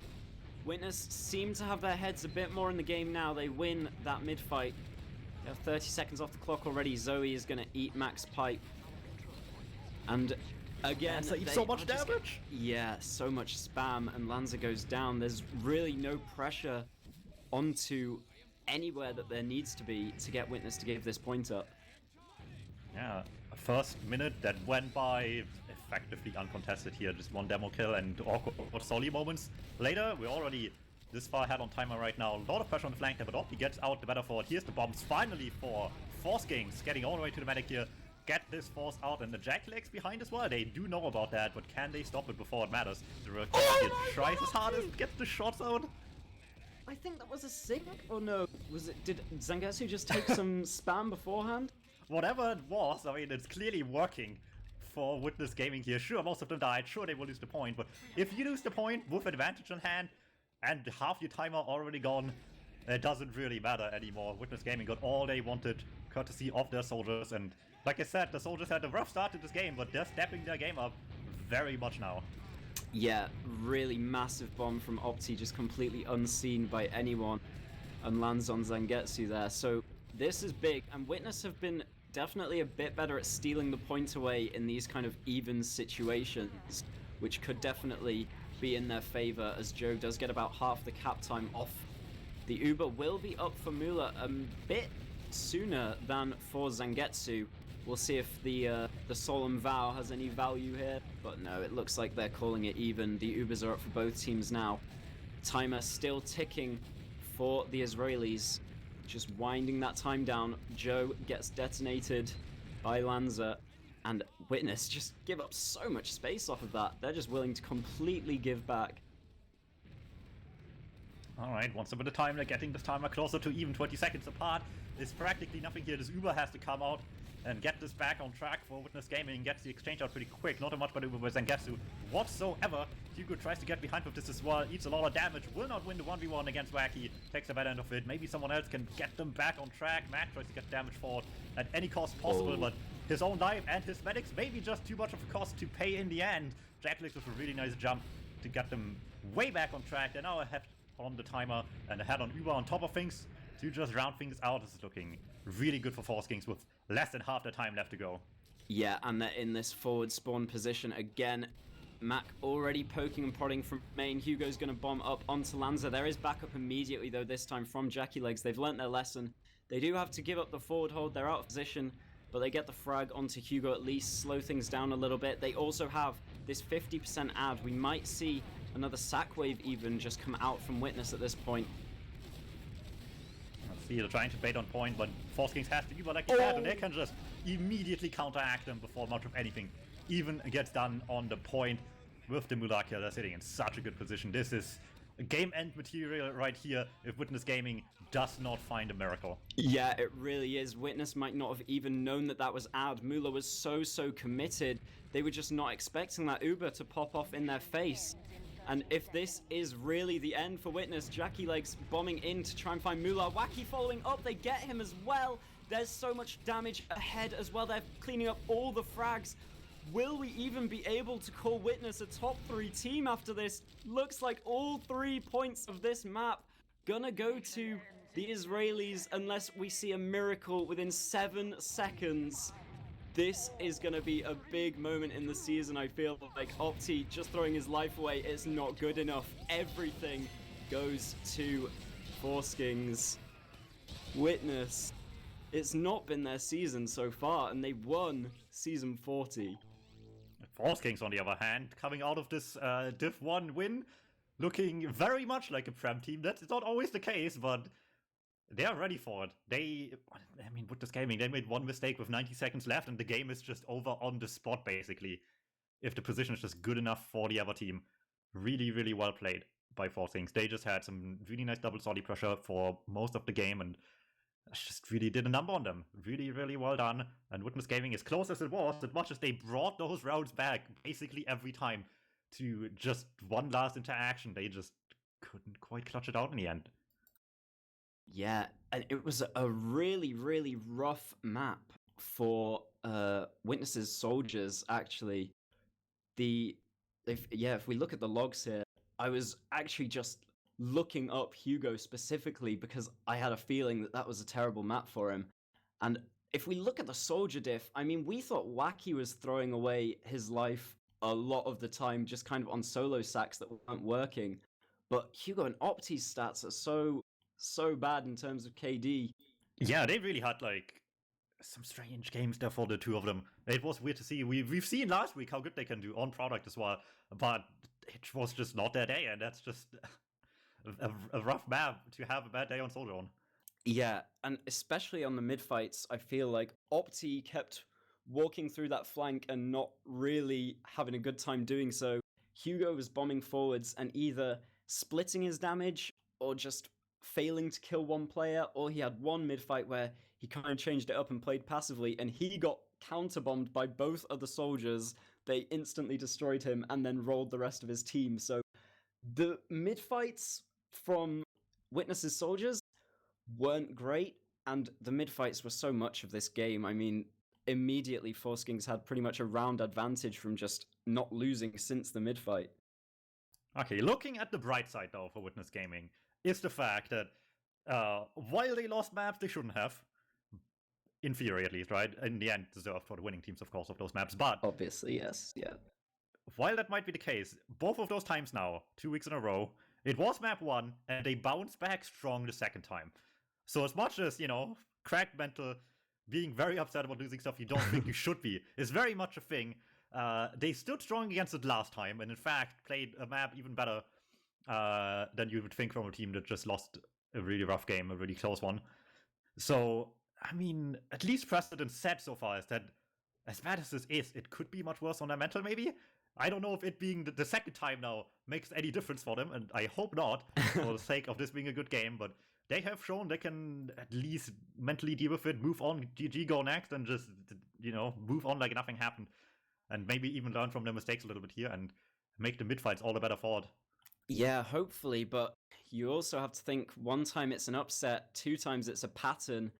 Witness seem to have their heads a bit more in the game now. They win that mid-fight. They have 30 seconds off the clock already. Zoe is going to eat Max Pipe. And again, Lanza eats so much damage! Yeah, so much spam, and Lanza goes down. There's really no pressure onto anywhere that there needs to be to get Witness to give this point up. Yeah, a first minute that went by effectively uncontested here. Just 1 demo kill and awkward Soli moments. Later, we're already this far ahead on timer right now. A lot of pressure on the flank there, but Opti gets out the better for it. Here's the bombs finally for Foreskings, getting all the way to the medic here. Get this force out, and the Jacklegs behind as well. They do know about that, but can they stop it before it matters? The Rook tries his hardest, gets the shots out. I think that was a sync, or no? Was it? Did Zangetsu just take some spam beforehand? whatever it was, I mean, it's clearly working for Witness Gaming here. Sure, most of them died. Sure, they will lose the point. But if you lose the point with advantage on hand and half your timer already gone, it doesn't really matter anymore. Witness Gaming got all they wanted, courtesy of their soldiers. And like I said, the soldiers had a rough start to this game, but they're stepping their game up very much now. Yeah, really massive bomb from Opti, just completely unseen by anyone, and lands on Zangetsu there. So this is big, and Witness have been definitely a bit better at stealing the point away in these kind of even situations, which could definitely be in their favor, as Joe does get about half the cap time off. The Uber will be up for Mula a bit sooner than for Zangetsu. We'll see if the Solemn Vow has any value here, but no, it looks like they're calling it even. The Ubers are up for both teams now. Timer still ticking for the Israelis, just winding that time down. Joe gets detonated by Lanza, and Witness just give up so much space off of that. They're just willing to completely give back. Alright, one step at a time, they're getting this timer closer to even, 20 seconds apart. There's practically nothing here. This Uber has to come out and get this back on track for Witness Gaming. Gets the exchange out pretty quick. Not a much by the Uber by Zangetsu whatsoever. Hugo tries to get behind with this as well. Eats a lot of damage. Will not win the 1v1 against Wacky. Takes the bad end of it. Maybe someone else can get them back on track. Matt tries to get damage for it at any cost possible, but his own life and his medics maybe just too much of a cost to pay in the end. JackLex with a really nice jump to get them way back on track. They're now ahead on the timer and ahead on Uber on top of things to just round things out. This is looking really good for Foreskings with less than half the time left to go. Yeah, and they're in this forward spawn position again. Mac already poking and prodding from main. Hugo's going to bomb up onto Lanza. There is backup immediately, though, this time from JackLegs. They've learnt their lesson. They do have to give up the forward hold. They're out of position, but they get the frag onto Hugo at least, slow things down a little bit. They also have this 50% ad. We might see another sack wave even just come out from Witness at this point. Let's see, they're trying to bait on point, but Foreskings has to Uber like they said, and they can just immediately counteract them before much of anything even gets done on the point. With the Mulaka, they're sitting in such a good position. This is game end material right here if Witness Gaming does not find a miracle. Yeah, it really is. Witness might not have even known that that was ad. Mula was so committed. They were just not expecting that Uber to pop off in their face. And if this is really the end for Witness, JackLegs bombing in to try and find Mula. Wacky following up, they get him as well. There's so much damage ahead as well. They're cleaning up all the frags. Will we even be able to call Witness a top 3 team after this? Looks like all 3 points of this map gonna go to the Israelis unless we see a miracle within 7 seconds. This is gonna be a big moment in the season. I feel like Opti just throwing his life away is not good enough. Everything goes to Foreskings. Witness, it's not been their season so far, and they won season 40. Foreskings, on the other hand, coming out of this Div 1 win, looking very much like a Prem team. That's not always the case, but they're ready for it. Witness Gaming, they made one mistake with 90 seconds left, and the game is just over on the spot, basically. If the position is just good enough for the other team. Really, really well played by Foreskings. They just had some really nice double solid pressure for most of the game, and just really did a number on them. Really, really well done. And Witness Gaming, as close as it was, as much as they brought those rounds back basically every time to just one last interaction, they just couldn't quite clutch it out in the end. Yeah, and it was a really rough map for Witness's soldiers, actually. If we look at the logs here, I was actually just looking up Hugo specifically because I had a feeling that was a terrible map for him. And if we look at the soldier diff, I mean, we thought Wacky was throwing away his life a lot of the time just kind of on solo sacks that weren't working. But Hugo and Opti's stats are so bad in terms of KD. Yeah, they really had some strange games there for the two of them. It was weird to see. We've seen last week how good they can do on product as well, but it was just not their day, and that's just a rough map to have a bad day on soldier on. Yeah, and especially on the mid fights, I feel like Opti kept walking through that flank and not really having a good time doing so. Hugo was bombing forwards and either splitting his damage or just failing to kill one player, or he had one mid fight where he kind of changed it up and played passively, and he got counterbombed by both other soldiers. They instantly destroyed him and then rolled the rest of his team. So the mid fights from Witness's soldiers weren't great, and the mid fights were so much of this game. I mean, immediately Foreskings had pretty much a round advantage from just not losing since the mid fight. Okay, looking at the bright side though for Witness Gaming is the fact that while they lost maps they shouldn't have, in theory at least, right? In the end, deserved for the winning teams, of course, of those maps. But obviously, yes, yeah. While that might be the case, both of those times now, 2 weeks in a row, it was map 1, and they bounced back strong the second time. So as much as, cracked mental, being very upset about losing stuff you don't think you should be, is very much a thing. They stood strong against it last time, and in fact played a map even better than you would think from a team that just lost a really rough game, a really close one. So, I mean, at least precedent set so far is that as bad as this is, it could be much worse on their mental, maybe? I don't know if it being the second time now makes any difference for them, and I hope not, for the sake of this being a good game, but they have shown they can at least mentally deal with it, move on, GG, go next, and just, move on like nothing happened, and maybe even learn from their mistakes a little bit here, and make the mid-fights all the better for it. Yeah, hopefully, but you also have to think, one time it's an upset, 2 times it's a pattern.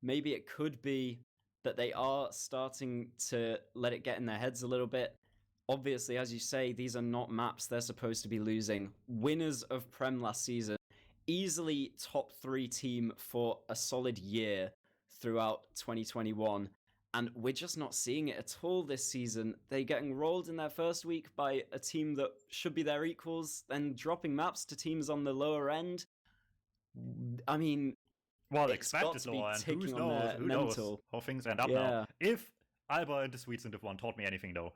Maybe it could be that they are starting to let it get in their heads a little bit. Obviously, as you say, these are not maps they're supposed to be losing. Winners of Prem last season, easily top 3 team for a solid year throughout 2021. And we're just not seeing it at all this season. They're getting rolled in their first week by a team that should be their equals, then dropping maps to teams on the lower end. I mean, well, expected lower end. Who knows how things end up now. If Alba and the Swedes in Div 1 taught me anything, though,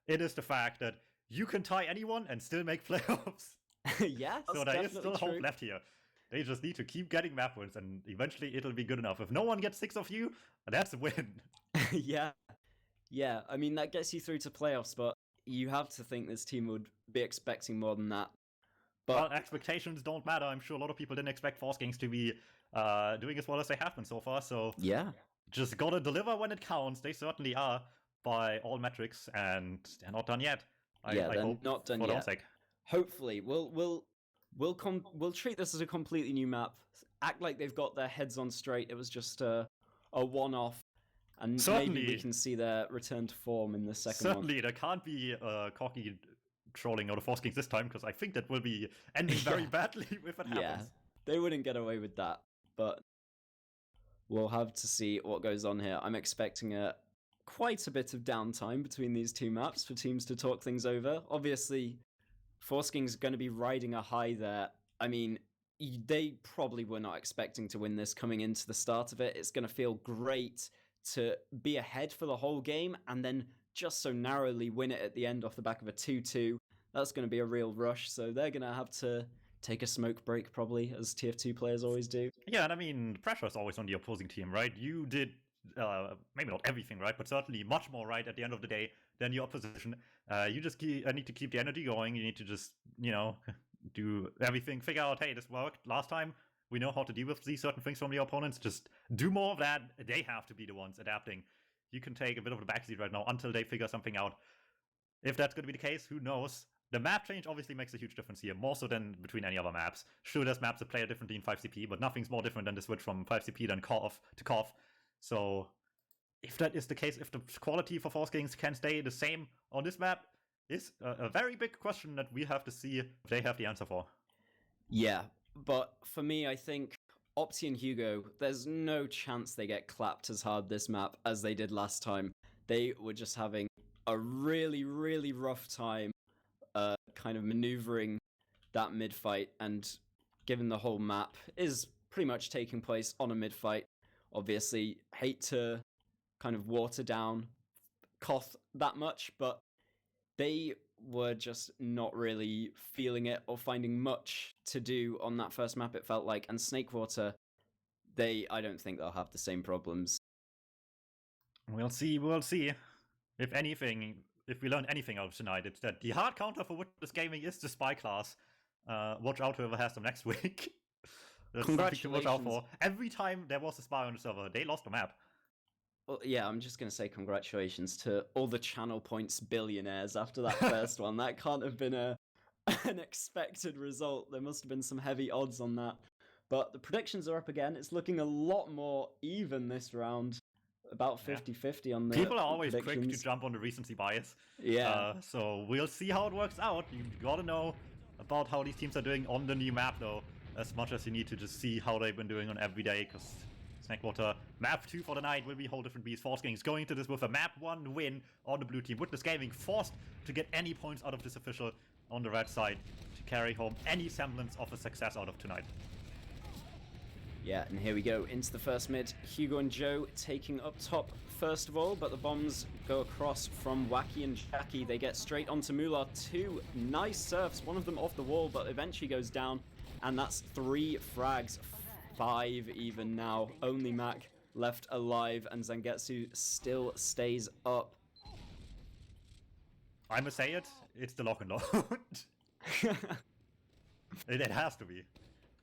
it is the fact that you can tie anyone and still make playoffs. Yeah, so there is still hope left here. They just need to keep getting map wins, and eventually it'll be good enough. If no one gets 6 of you, that's a win. Yeah. I mean, that gets you through to playoffs, but you have to think this team would be expecting more than that. But expectations don't matter. I'm sure a lot of people didn't expect Foreskings to be doing as well as they have been so far. So yeah, just gotta deliver when it counts. They certainly are by all metrics, and they're not done yet. They're hope not done yet. Hopefully, we'll treat this as a completely new map. Act like they've got their heads on straight. It was just a one-off, and maybe we can see their return to form in the second one. Certainly, there can't be cocky trolling out of Foreskings this time, because I think that will be ending very badly if it happens. Yeah, they wouldn't get away with that, but we'll have to see what goes on here. I'm expecting quite a bit of downtime between these 2 maps for teams to talk things over. Obviously, Foresking's going to be riding a high there. I mean, they probably were not expecting to win this coming into the start of it. It's going to feel great to be ahead for the whole game and then just so narrowly win it at the end off the back of a 2-2. That's going to be a real rush, so they're going to have to take a smoke break probably, as TF2 players always do. Yeah, and I mean, the pressure is always on the opposing team, right? You did maybe not everything right, but certainly much more right at the end of the day than your opposition. You just need to keep the energy going. You need to just, do everything, figure out, hey, this worked last time. We know how to deal with these certain things from your opponents. Just do more of that. They have to be the ones adapting. You can take a bit of the backseat right now until they figure something out. If that's going to be the case, who knows? The map change obviously makes a huge difference here, more so than between any other maps. Sure, there's maps that play differently in 5CP, but nothing's more different than the switch from 5CP than KOF to KOF. So, if that is the case, if the quality for Foreskings can stay the same on this map, is a very big question that we have to see if they have the answer for. Yeah, but for me, I think Opti and Hugo, there's no chance they get clapped as hard this map as they did last time. They were just having a really, really rough time kind of maneuvering that mid-fight, and given the whole map is pretty much taking place on a mid-fight, obviously hate to kind of water down Koth that much, but they were just not really feeling it or finding much to do on that first map, it felt like. And Snakewater, I don't think they'll have the same problems. We'll see. If anything, if we learn anything out of tonight, it's that the hard counter for Witness Gaming is the spy class. Watch out whoever has them next week. That's something to watch out for. Every time there was a spy on the server, they lost the map. Well, yeah, I'm just going to say congratulations to all the channel points billionaires after that first one. That can't have been an expected result. There must have been some heavy odds on that. But the predictions are up again. It's looking a lot more even this round. About 50-50 on the People are always quick to predictions. jump on the recency bias. Yeah. So we'll see how it works out. You gotta know about how these teams are doing on the new map, though, as much as you need to just see how they've been doing on every day, because Snackwater map 2 for the night will be a whole different beast. Foreskings going into this with a map 1 win on the blue team. Witness Gaming forced to get any points out of this official on the red side to carry home any semblance of a success out of tonight. Yeah, and here we go into the first mid. Hugo and Joe taking up top first of all, but the bombs go across from Wacky and Jackie. They get straight onto Mular. 2 nice surfs, one of them off the wall, but eventually goes down. And that's 3 frags, 5 even now. Only Mac left alive, and Zangetsu still stays up. I must say it's the lock and load. It has to be.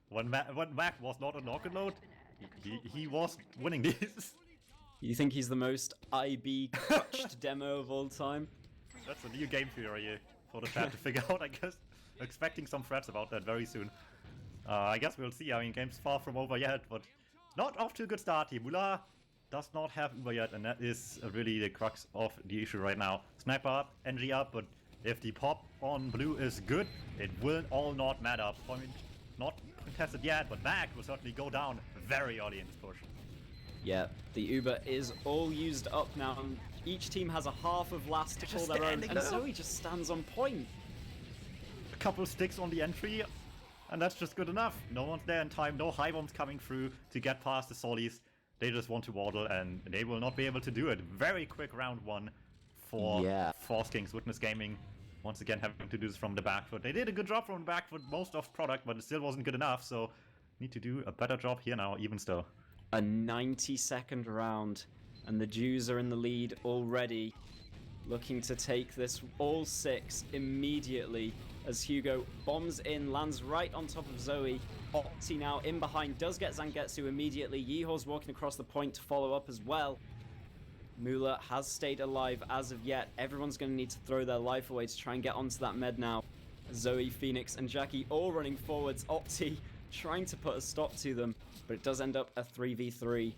When Mac was not on lock and load, he was winning these. You think he's the most IB clutched demo of all time? That's a new game theory for the chat to figure out, I guess. Expecting some threats about that very soon. I guess we'll see. I mean, game's far from over yet, but not off to a good start here. Mular does not have Uber yet, and that is really the crux of the issue right now. Sniper up, NG up, but if the pop on blue is good, it will all not matter. Point not contested yet, but Mac will certainly go down very early in this push. Yeah, the Uber is all used up now. Each team has a half of last to call their own, and Zoe just stands on point. A couple sticks on the entry, and that's just good enough. No one's there in time, no high bombs coming through to get past the Solis. They just want to waddle, and they will not be able to do it. Very quick round 1 for Foreskings. Witness Gaming once again having to do this from the back foot. They did a good job from the back foot most of product, but it still wasn't good enough, so need to do a better job here now, even still. A 90-second round, and the Jews are in the lead already, looking to take this all 6 immediately as Hugo bombs in, lands right on top of Zoe. Opti now in behind, does get Zangetsu immediately. Yeehaw's walking across the point to follow up as well. Mular has stayed alive as of yet. Everyone's going to need to throw their life away to try and get onto that med now. Zoe, Phoenix, and Jackie all running forwards. Opti trying to put a stop to them, but it does end up a 3v3.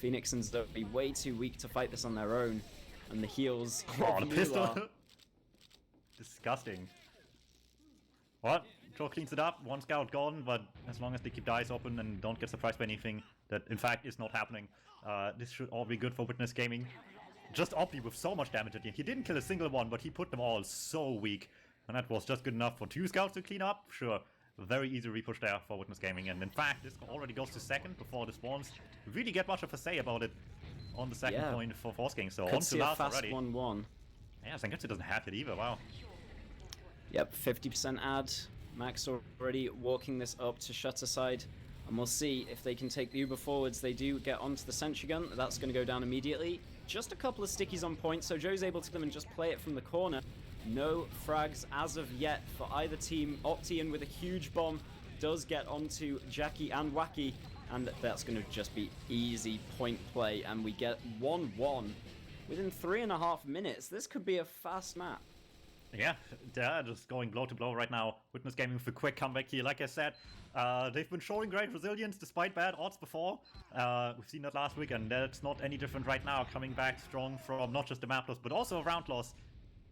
Phoenix and Zoe way too weak to fight this on their own. And the heals Oh, of the pistol! Disgusting. Well, Joe cleans it up, 1 scout gone, but as long as they keep the eyes open and don't get surprised by anything that in fact is not happening, this should all be good for Witness Gaming. Just Opti with so much damage at the end. He didn't kill a single one, but he put them all so weak. And that was just good enough for 2 scouts to clean up. Sure, very easy repush there for Witness Gaming. And in fact, this already goes to second before the spawns really get much of a say about it on the second point for Foreskings. So could on to see last a fast already. 1-1. Yeah, Zangetsu doesn't have it either, wow. Yep, 50% ad. Max already walking this up to shutter side. And we'll see if they can take the Uber forwards. They do get onto the sentry gun. That's going to go down immediately. Just a couple of stickies on point, so Joe's able to come and just play it from the corner. No frags as of yet for either team. Opti in with a huge bomb does get onto Jackie and Wacky, and that's going to just be easy point play. And we get 1-1 within 3.5 minutes. This could be a fast map. Yeah, they're just going blow to blow right now. Witness Gaming with a quick comeback here. Like I said, they've been showing great resilience despite bad odds before. We've seen that last week, and that's not any different right now. Coming back strong from not just the map loss, but also a round loss.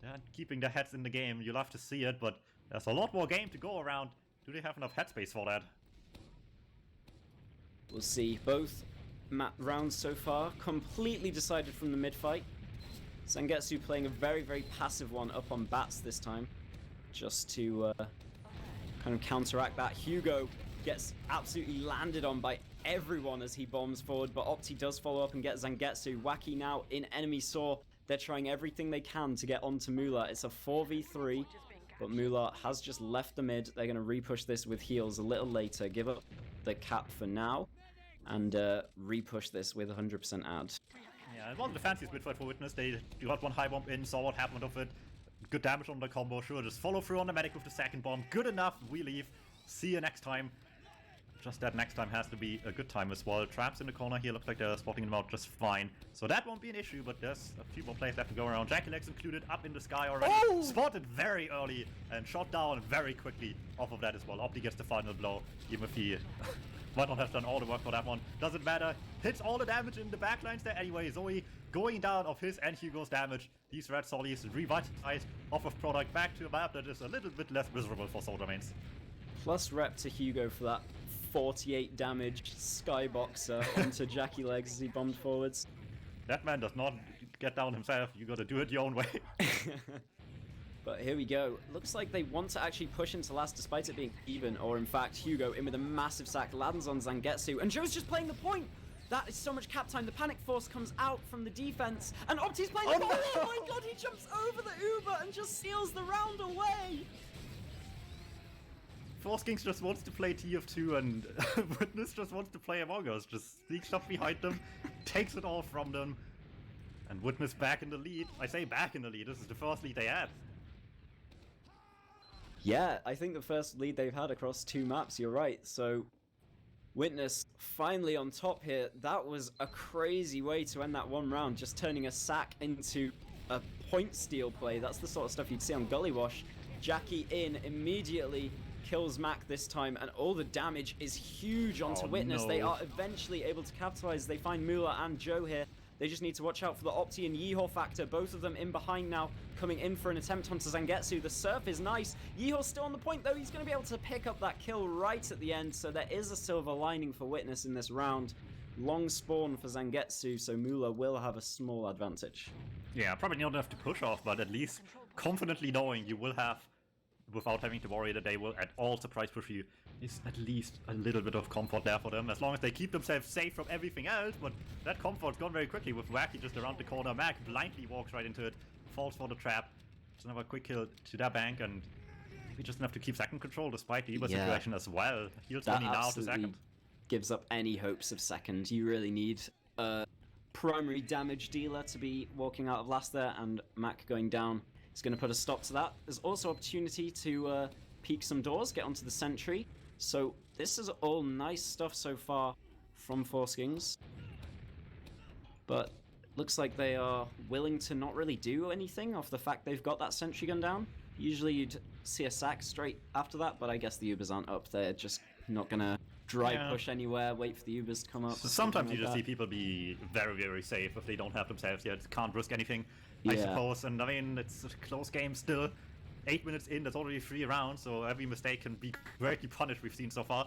They're keeping their heads in the game. You'll have to see it, but there's a lot more game to go around. Do they have enough headspace for that? We'll see. Both map rounds so far completely decided from the mid-fight. Zangetsu playing a very, very passive one up on bats this time, just to kind of counteract that. Hugo gets absolutely landed on by everyone as he bombs forward, but Opti does follow up and get Zangetsu. Wacky now in enemy saw. They're trying everything they can to get onto Mular. It's a 4v3, but Mular has just left the mid. They're going to repush this with heals a little later, give up the cap for now, and repush this with 100% ad. Yeah, it wasn't the fanciest mid fight for Witness. They got 1 high bomb in, saw what happened of it. Good damage on the combo, sure. Just follow through on the medic with the second bomb. Good enough, we leave. See you next time. Just that next time has to be a good time as well. Traps in the corner here, looks like they're spotting them out just fine. So that won't be an issue, but there's a few more players left to go around. JackieLegs included, up in the sky already. Oh! Spotted very early and shot down very quickly off of that as well. Opti gets the final blow, even if he might not have done all the work for that one. Doesn't matter. Hits all the damage in the backlines there anyway. Zoe going down of his and Hugo's damage. These red Solis revitalized off of product back to a map that is a little bit less miserable for soldier mains. Plus rep to Hugo for that 48 damage skyboxer onto JackieLegs as he bombed forwards. That man does not get down himself. You gotta do it your own way. But here we go. Looks like they want to actually push into last despite it being even, or in fact Hugo in with a massive sack lands on Zangetsu, and Joe's just playing the point. That is so much cap time. The panic force comes out from the defense, and Opti's playing the point. Oh my god, he jumps over the Uber and just seals the round away. Foreskings just wants to play TF2 and Witness just wants to play Among Us. Just sneaks up behind them, takes it all from them, and Witness back in the lead. I say back in the lead, this is the first lead they had. Yeah, I think the first lead they've had across 2 maps, you're right. So, Witness finally on top here. That was a crazy way to end that one round, just turning a sack into a point steal play. That's the sort of stuff you'd see on Gully Wash. Jackie in immediately kills Mac this time, and all the damage is huge onto Witness. No. They are eventually able to capitalize. They find Mula and Joe here. They just need to watch out for the Opti and Yeehaw factor. Both of them in behind now, coming in for an attempt onto Zangetsu. The surf is nice. Yeehaw's still on the point, though. He's going to be able to pick up that kill right at the end, so there is a silver lining for Witness in this round. Long spawn for Zangetsu, so Mula will have a small advantage. Yeah, probably not enough to push off, but at least confidently knowing you will have, without having to worry that they will at all surprise push you, is at least a little bit of comfort there for them, as long as they keep themselves safe from everything else. But that comfort's gone very quickly with Wacky just around the corner. Mac blindly walks right into it, falls for the trap. Just another quick kill to their bank, and maybe just enough to keep second control despite the Uber situation as well. Heals only now to second. Gives up any hopes of second. You really need a primary damage dealer to be walking out of last there, and Mac going down is going to put a stop to that. There's also opportunity to peek some doors, get onto the sentry. So this is all nice stuff so far from Foreskings, but looks like they are willing to not really do anything off the fact they've got that sentry gun down. Usually you'd see a sack straight after that, but I guess the Ubers aren't up. They're just not gonna dry push anywhere, wait for the Ubers to come up. So sometimes you just see people be very, very safe if they don't have themselves yet. Can't risk anything, I suppose. And I mean, it's a close game still. 8 minutes in, there's already 3 rounds, so every mistake can be greatly punished we've seen so far.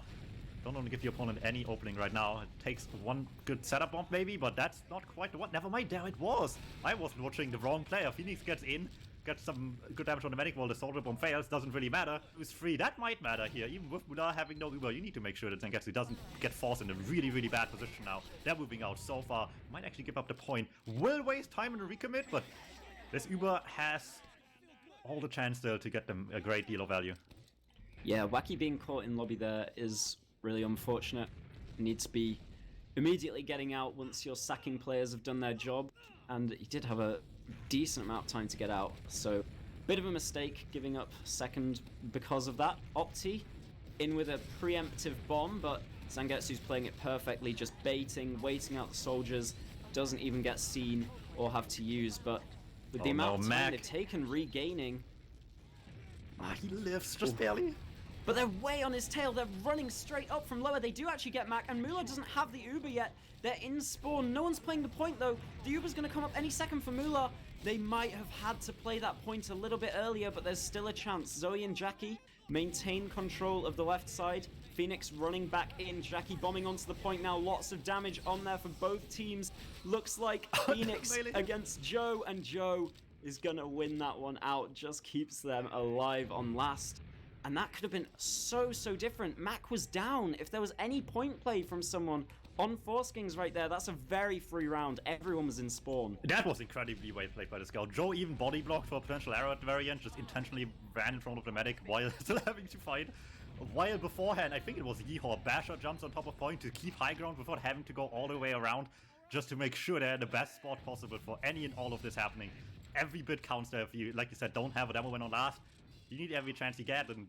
Don't want to give your opponent any opening right now. It takes one good setup bomb maybe, but that's not quite the one. Never mind, there it was. I wasn't watching the wrong player. Phoenix gets in, gets some good damage on the medic wall. The soldier bomb fails, doesn't really matter. Who's free? That might matter here. Even with Muda having no Uber, you need to make sure that Zangetsu doesn't get forced in a really, really bad position now. They're moving out so far. Might actually give up the point. Will waste time and recommit, but this Uber has all the chance still to get them a great deal of value. Yeah, Wacky being caught in lobby there is really unfortunate. Need to be immediately getting out once your sacking players have done their job, and he did have a decent amount of time to get out, so bit of a mistake giving up second because of that. Opti in with a preemptive bomb, but Zangetsu's playing it perfectly, just baiting, waiting out the soldiers, doesn't even get seen or have to use, but with the amount of time they've taken regaining... He lives just barely. But they're way on his tail. They're running straight up from lower. They do actually get Mac, and Mula doesn't have the Uber yet. They're in spawn. No one's playing the point, though. The Uber's going to come up any second for Mula. They might have had to play that point a little bit earlier, but there's still a chance. Zoe and Jackie maintain control of the left side. Phoenix running back in. Jackie bombing onto the point now. Lots of damage on there for both teams. Looks like Phoenix against Joe, and Joe is going to win that one out. Just keeps them alive on last. And that could have been so different. Mac was down. If there was any point play from someone on Foreskings right there, that's a very free round. Everyone was in spawn. That was incredibly well played by the scout. Joe even body blocked for a potential error at the very end, just intentionally ran in front of the medic while still having to fight. While beforehand, I think it was Yeehaw, Basher jumps on top of point to keep high ground without having to go all the way around, just to make sure they're in the best spot possible for any and all of this happening. Every bit counts there if you, like you said, don't have a demo win on last. You need every chance you get, and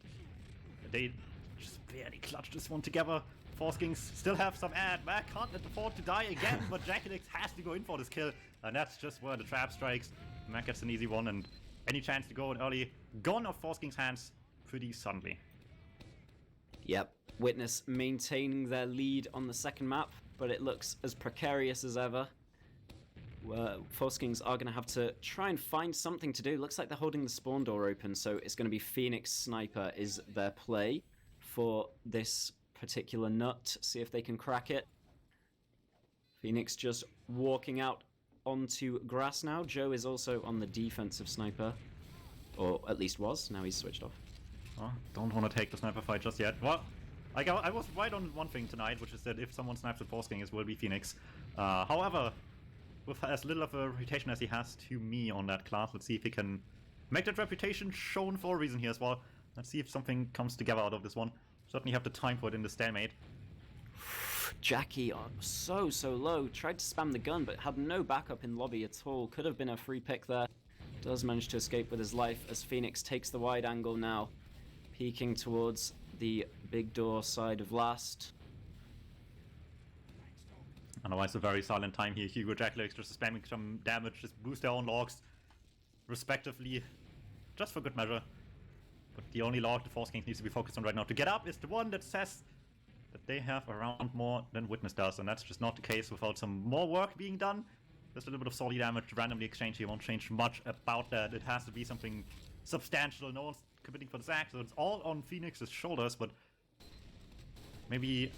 they just barely clutch this one together. Foreskings still have some ad. Mac can't afford to die again, but JackX has to go in for this kill. And that's just where the trap strikes. Mac gets an easy one, and any chance to go in early, gone off Foreskings' hands pretty suddenly. Yep, Witness maintaining their lead on the second map, but it looks as precarious as ever. Foreskings are going to have to try and find something to do. Looks like they're holding the spawn door open, so it's going to be Phoenix Sniper is their play for this particular nut. See if they can crack it. Phoenix just walking out onto grass now. Joe is also on the defensive sniper, or at least was. Now he's switched off. Oh, don't want to take the sniper fight just yet. Well, I was right on one thing tonight, which is that if someone snipes at Foreskings, it will be Phoenix. However, with as little of a reputation as he has to me on that class, let's see if he can make that reputation shown for a reason here as well. Let's see if something comes together out of this one. Certainly have the time for it in the stalemate. Jackie so low. Tried to spam the gun, but had no backup in lobby at all. Could have been a free pick there. Does manage to escape with his life as Phoenix takes the wide angle now. Peeking towards the big door side of last. Otherwise, a very silent time here. Hugo, JackX just spamming some damage, just boost their own logs, respectively, just for good measure. But the only log the Foreskings needs to be focused on right now to get up is the one that says that they have around more than Witness does, and that's just not the case without some more work being done. Just a little bit of solid damage randomly exchanged here won't change much about that. It has to be something substantial. No one's committing for the sack, so it's all on Phoenix's shoulders, but maybe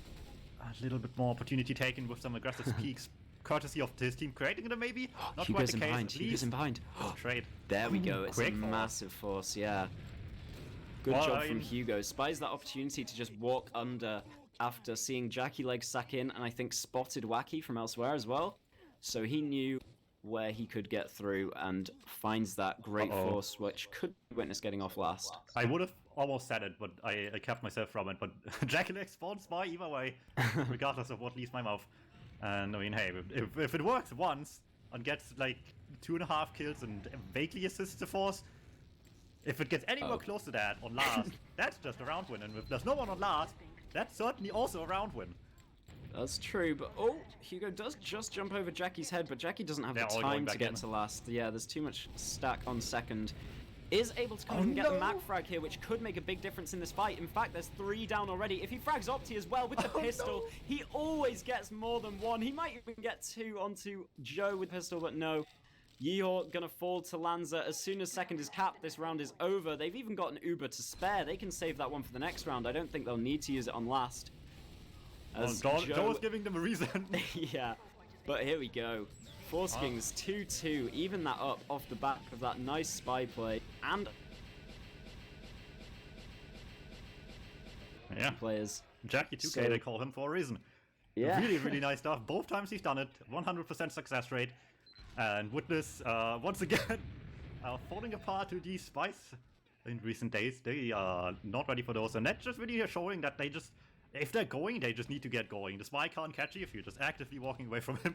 a little bit more opportunity taken with some aggressive peaks, courtesy of his team creating them, maybe? Not quite the case, at least. Hugo's in behind. Trade. There we go, it's a massive force, yeah. Good job from Hugo. Spies that opportunity to just walk under after seeing Jackie Leg sack in, and I think spotted Wacky from elsewhere as well. So he knew where he could get through and finds that great force, which could Witness getting off last. I would have almost said it, but I kept myself from it. But Jackie Leg spawns by either way, regardless of what leaves my mouth. And I mean, hey, if it works once and gets like 2.5 kills and vaguely assists the force, if it gets anywhere close to that on last, that's just a round win. And if there's no one on last, that's certainly also a round win. That's true, but Hugo does just jump over Jackie's head, but Jackie doesn't have the time to get to last. Yeah, there's too much stack on second. Is able to come and get the Mac frag here, which could make a big difference in this fight. In fact, there's 3 down already. If he frags Opti as well with the pistol, he always gets more than 1. He might even get 2 onto Joe with pistol, but no. Yeehor gonna fall to Lanza as soon as second is capped. This round is over. They've even got an Uber to spare. They can save that one for the next round. I don't think they'll need to use it on last. Joe was giving them a reason. Yeah, but here we go. Foreskings 2-2, even that up off the back of that nice spy play. And players. Jackie 2K, they call him for a reason. Yeah. Really, really nice stuff. Both times he's done it. 100% success rate. And Witness, once again, falling apart to these spies in recent days. They are not ready for those. And that's just really showing that they just, if they're going, they just need to get going. The spy can't catch you if you're just actively walking away from him.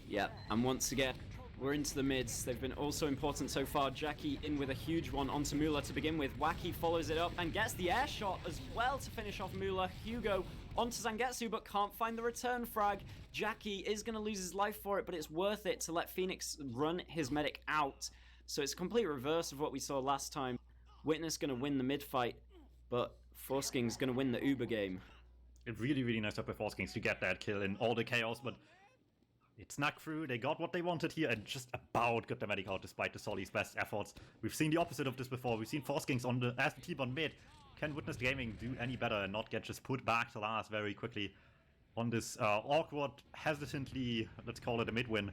Yeah, and once again, we're into the mids. They've been also important so far. Jackie in with a huge one onto Mula to begin with. Wacky follows it up and gets the air shot as well to finish off Mula. Hugo onto Zangetsu, but can't find the return frag. Jackie is going to lose his life for it, but it's worth it to let Phoenix run his medic out. So it's a complete reverse of what we saw last time. Witness going to win the mid fight, but Foreskings going to win the Uber game. It really, really nice up by Foreskings to get that kill in all the chaos, but it snuck through. They got what they wanted here and just about got the medic out despite the Soli's best efforts. We've seen the opposite of this before. We've seen Foreskings as the team on mid. Can Witness Gaming do any better and not get just put back to last very quickly on this awkward, hesitantly, let's call it a mid-win?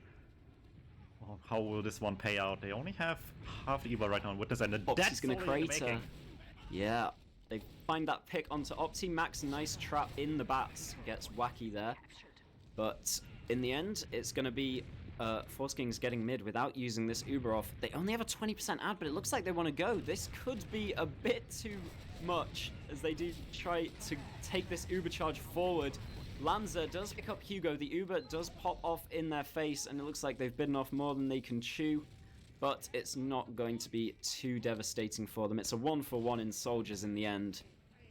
Oh, how will this one pay out? They only have half the EVA right now on Witness, and that's going to crater. Yeah, they find that pick onto Opti. Max, nice trap in the bats. Gets Wacky there. But in the end, it's going to be Foreskings getting mid without using this Uber off. They only have a 20% ad, but it looks like they want to go. This could be a bit too much as they do try to take this Uber charge forward. Lanza does pick up Hugo. The Uber does pop off in their face, and it looks like they've bitten off more than they can chew. but it's not going to be too devastating for them. It's a 1-for-1 in soldiers in the end.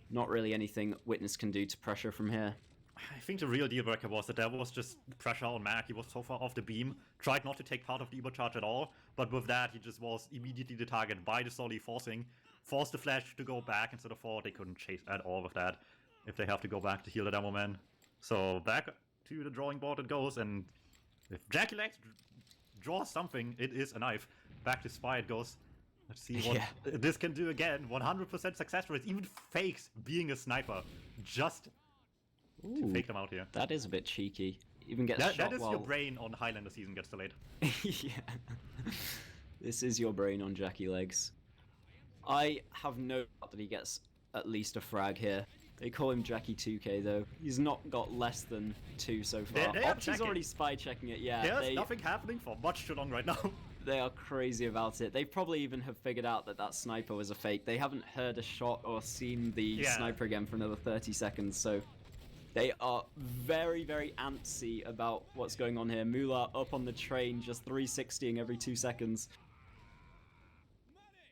Not really anything Witness can do to pressure from here. I think the real deal breaker was that there was just pressure on Mac. He was so far off the beam, tried not to take part of the Evo charge at all, but with that, he just was immediately the target by the Solly, forced the Flash to go back instead of forward. They couldn't chase at all with that if they have to go back to heal the Demo Man. So back to the drawing board it goes, and if JackieLegs draws something, it is a knife. Back to Spy it goes. Let's see what this can do again. 100% success rate, even fakes being a sniper. Just to fake them out here. That is a bit cheeky. Even gets shot that is while... your brain on Highlander season gets delayed. Yeah. This is your brain on JackieLegs. I have no doubt that he gets at least a frag here. They call him Jackie2K though. He's not got less than 2 so far. Opti's already spy checking it, yeah. There's nothing happening for much too long right now. They are crazy about it. They probably even have figured out that that sniper was a fake. They haven't heard a shot or seen the sniper again for another 30 seconds, so they are very, very antsy about what's going on here. Mula up on the train, just 360ing every 2 seconds.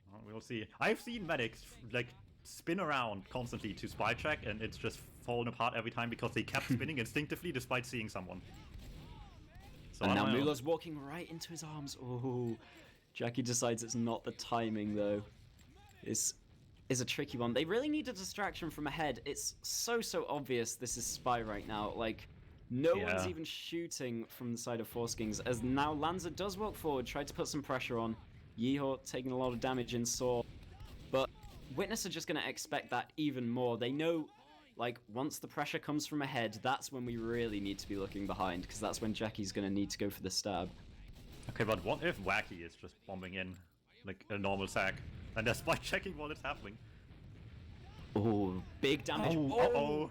Well, we'll see. I've seen medics like spin around constantly to spy check, and it's just fallen apart every time because they kept spinning instinctively despite seeing someone. So and now Mula's walking right into his arms. Oh, Jackie decides it's not the timing though. Is a tricky one. They really need a distraction from ahead. It's so obvious this is Spy right now. Like, no one's even shooting from the side of Foreskings, as now Lanza does walk forward, tried to put some pressure on. Yeehor taking a lot of damage in Saw, but Witness are just going to expect that even more. They know, like, once the pressure comes from ahead, that's when we really need to be looking behind, because that's when Jackie's going to need to go for the stab. Okay, but what if Wacky is just bombing in like a normal sack, and they're spy checking while it's happening? Oh, big damage. Uh-oh.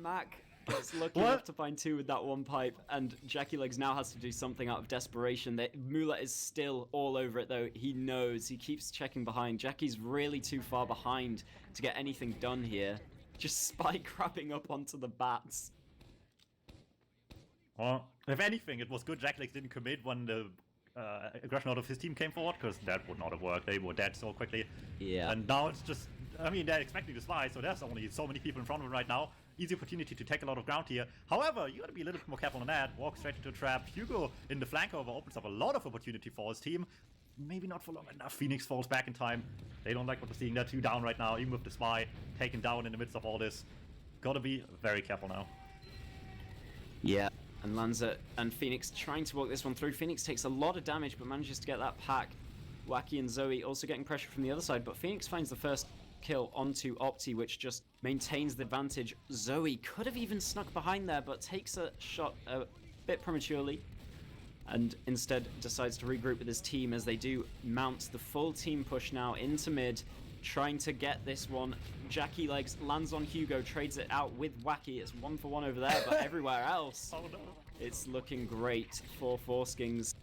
Mac gets lucky enough to find 2 with that one pipe, and JackieLegs now has to do something out of desperation. Mula is still all over it though. He knows. He keeps checking behind. Jackie's really too far behind to get anything done here. Just spy grabbing up onto the bats. Well, if anything, it was good JackieLegs didn't commit when the aggression out of his team came forward, because that would not have worked. They were dead so quickly. Yeah. And now it's just, I mean, they're expecting to spy, so there's only so many people in front of them right now. Easy opportunity to take a lot of ground here. However, you gotta be a little bit more careful on that. Walk straight into a trap. Hugo in the flank over opens up a lot of opportunity for his team. Maybe not for long enough. Phoenix falls back in time. They don't like what they're seeing. They're 2 down right now, even with the spy taken down in the midst of all this. Gotta be very careful now. Yeah, and Lanza and Phoenix trying to walk this one through. Phoenix takes a lot of damage, but manages to get that pack. Wacky and Zoe also getting pressure from the other side, but Phoenix finds the first kill onto Opti, which just maintains the advantage. Zoe could have even snuck behind there, but takes a shot a bit prematurely, and instead decides to regroup with his team as they do mount the full team push now into mid, trying to get this one. JackieLegs lands on Hugo, trades it out with Wacky. It's 1-for-1 over there, but everywhere else, it's looking great for Foreskings.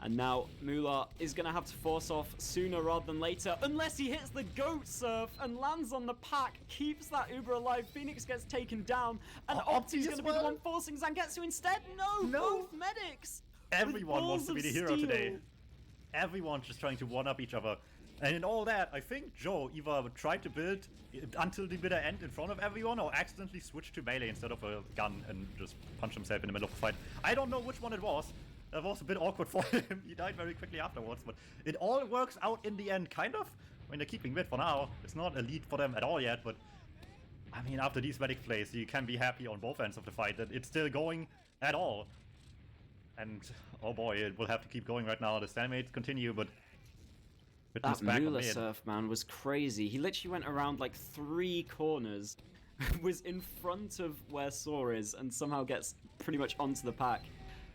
And now Mula is going to have to force off sooner rather than later, unless he hits the goat surf and lands on the pack, keeps that Uber alive. Phoenix gets taken down, and Opti's going to be the one forcing Zangetsu instead. No, both medics. Everyone wants to be the hero today. Everyone's just trying to one-up each other. And in all that, I think Joe either tried to build until the bitter end in front of everyone, or accidentally switched to melee instead of a gun and just punched himself in the middle of the fight. I don't know which one it was. That was a bit awkward for him. He died very quickly afterwards, but it all works out in the end, kind of. I mean, they're keeping mid for now. It's not a lead for them at all yet, but I mean, after these medic plays, you can be happy on both ends of the fight that it's still going at all. And oh boy, it will have to keep going right now. The stalemates continue, but that Mula surf, man, was crazy. He literally went around like 3 corners, was in front of where Saw is, and somehow gets pretty much onto the pack.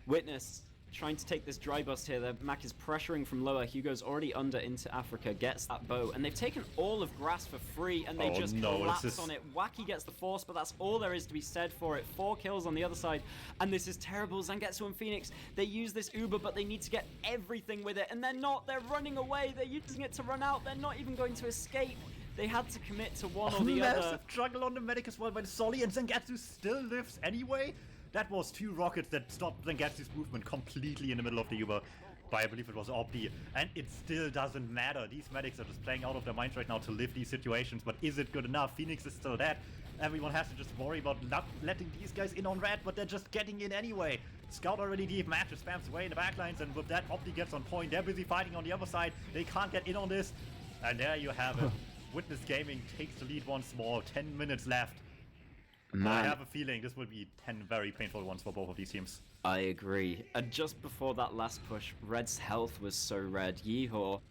Witness trying to take this dry bust here. The Mac is pressuring from lower. Hugo's already under into Africa, gets that bow, and they've taken all of grass for free, and they just collapse on it. Wacky gets the force, but that's all there is to be said for it. 4 kills on the other side, and this is terrible. Zangetsu and Phoenix, they use this Uber, but they need to get everything with it, and they're not. They're running away. They're using it to run out. They're not even going to escape. They had to commit to one or the other. Massive struggle on the medic as well by the Solly, and Zangetsu still lives anyway. That was 2 rockets that stopped Zangetsu's movement completely in the middle of the Uber. by, I believe it was Opti, and it still doesn't matter. These medics are just playing out of their minds right now to live these situations, but is it good enough? Phoenix is still dead. Everyone has to just worry about not letting these guys in on red, but they're just getting in anyway. Scout already deep, Match spams away in the backlines, and with that, Opti gets on point. They're busy fighting on the other side. They can't get in on this, and there you have it. Witness Gaming takes the lead once more. 10 minutes left. Man. I have a feeling this will be 10 very painful ones for both of these teams. I agree. And just before that last push, Red's health was so red. Yeehaw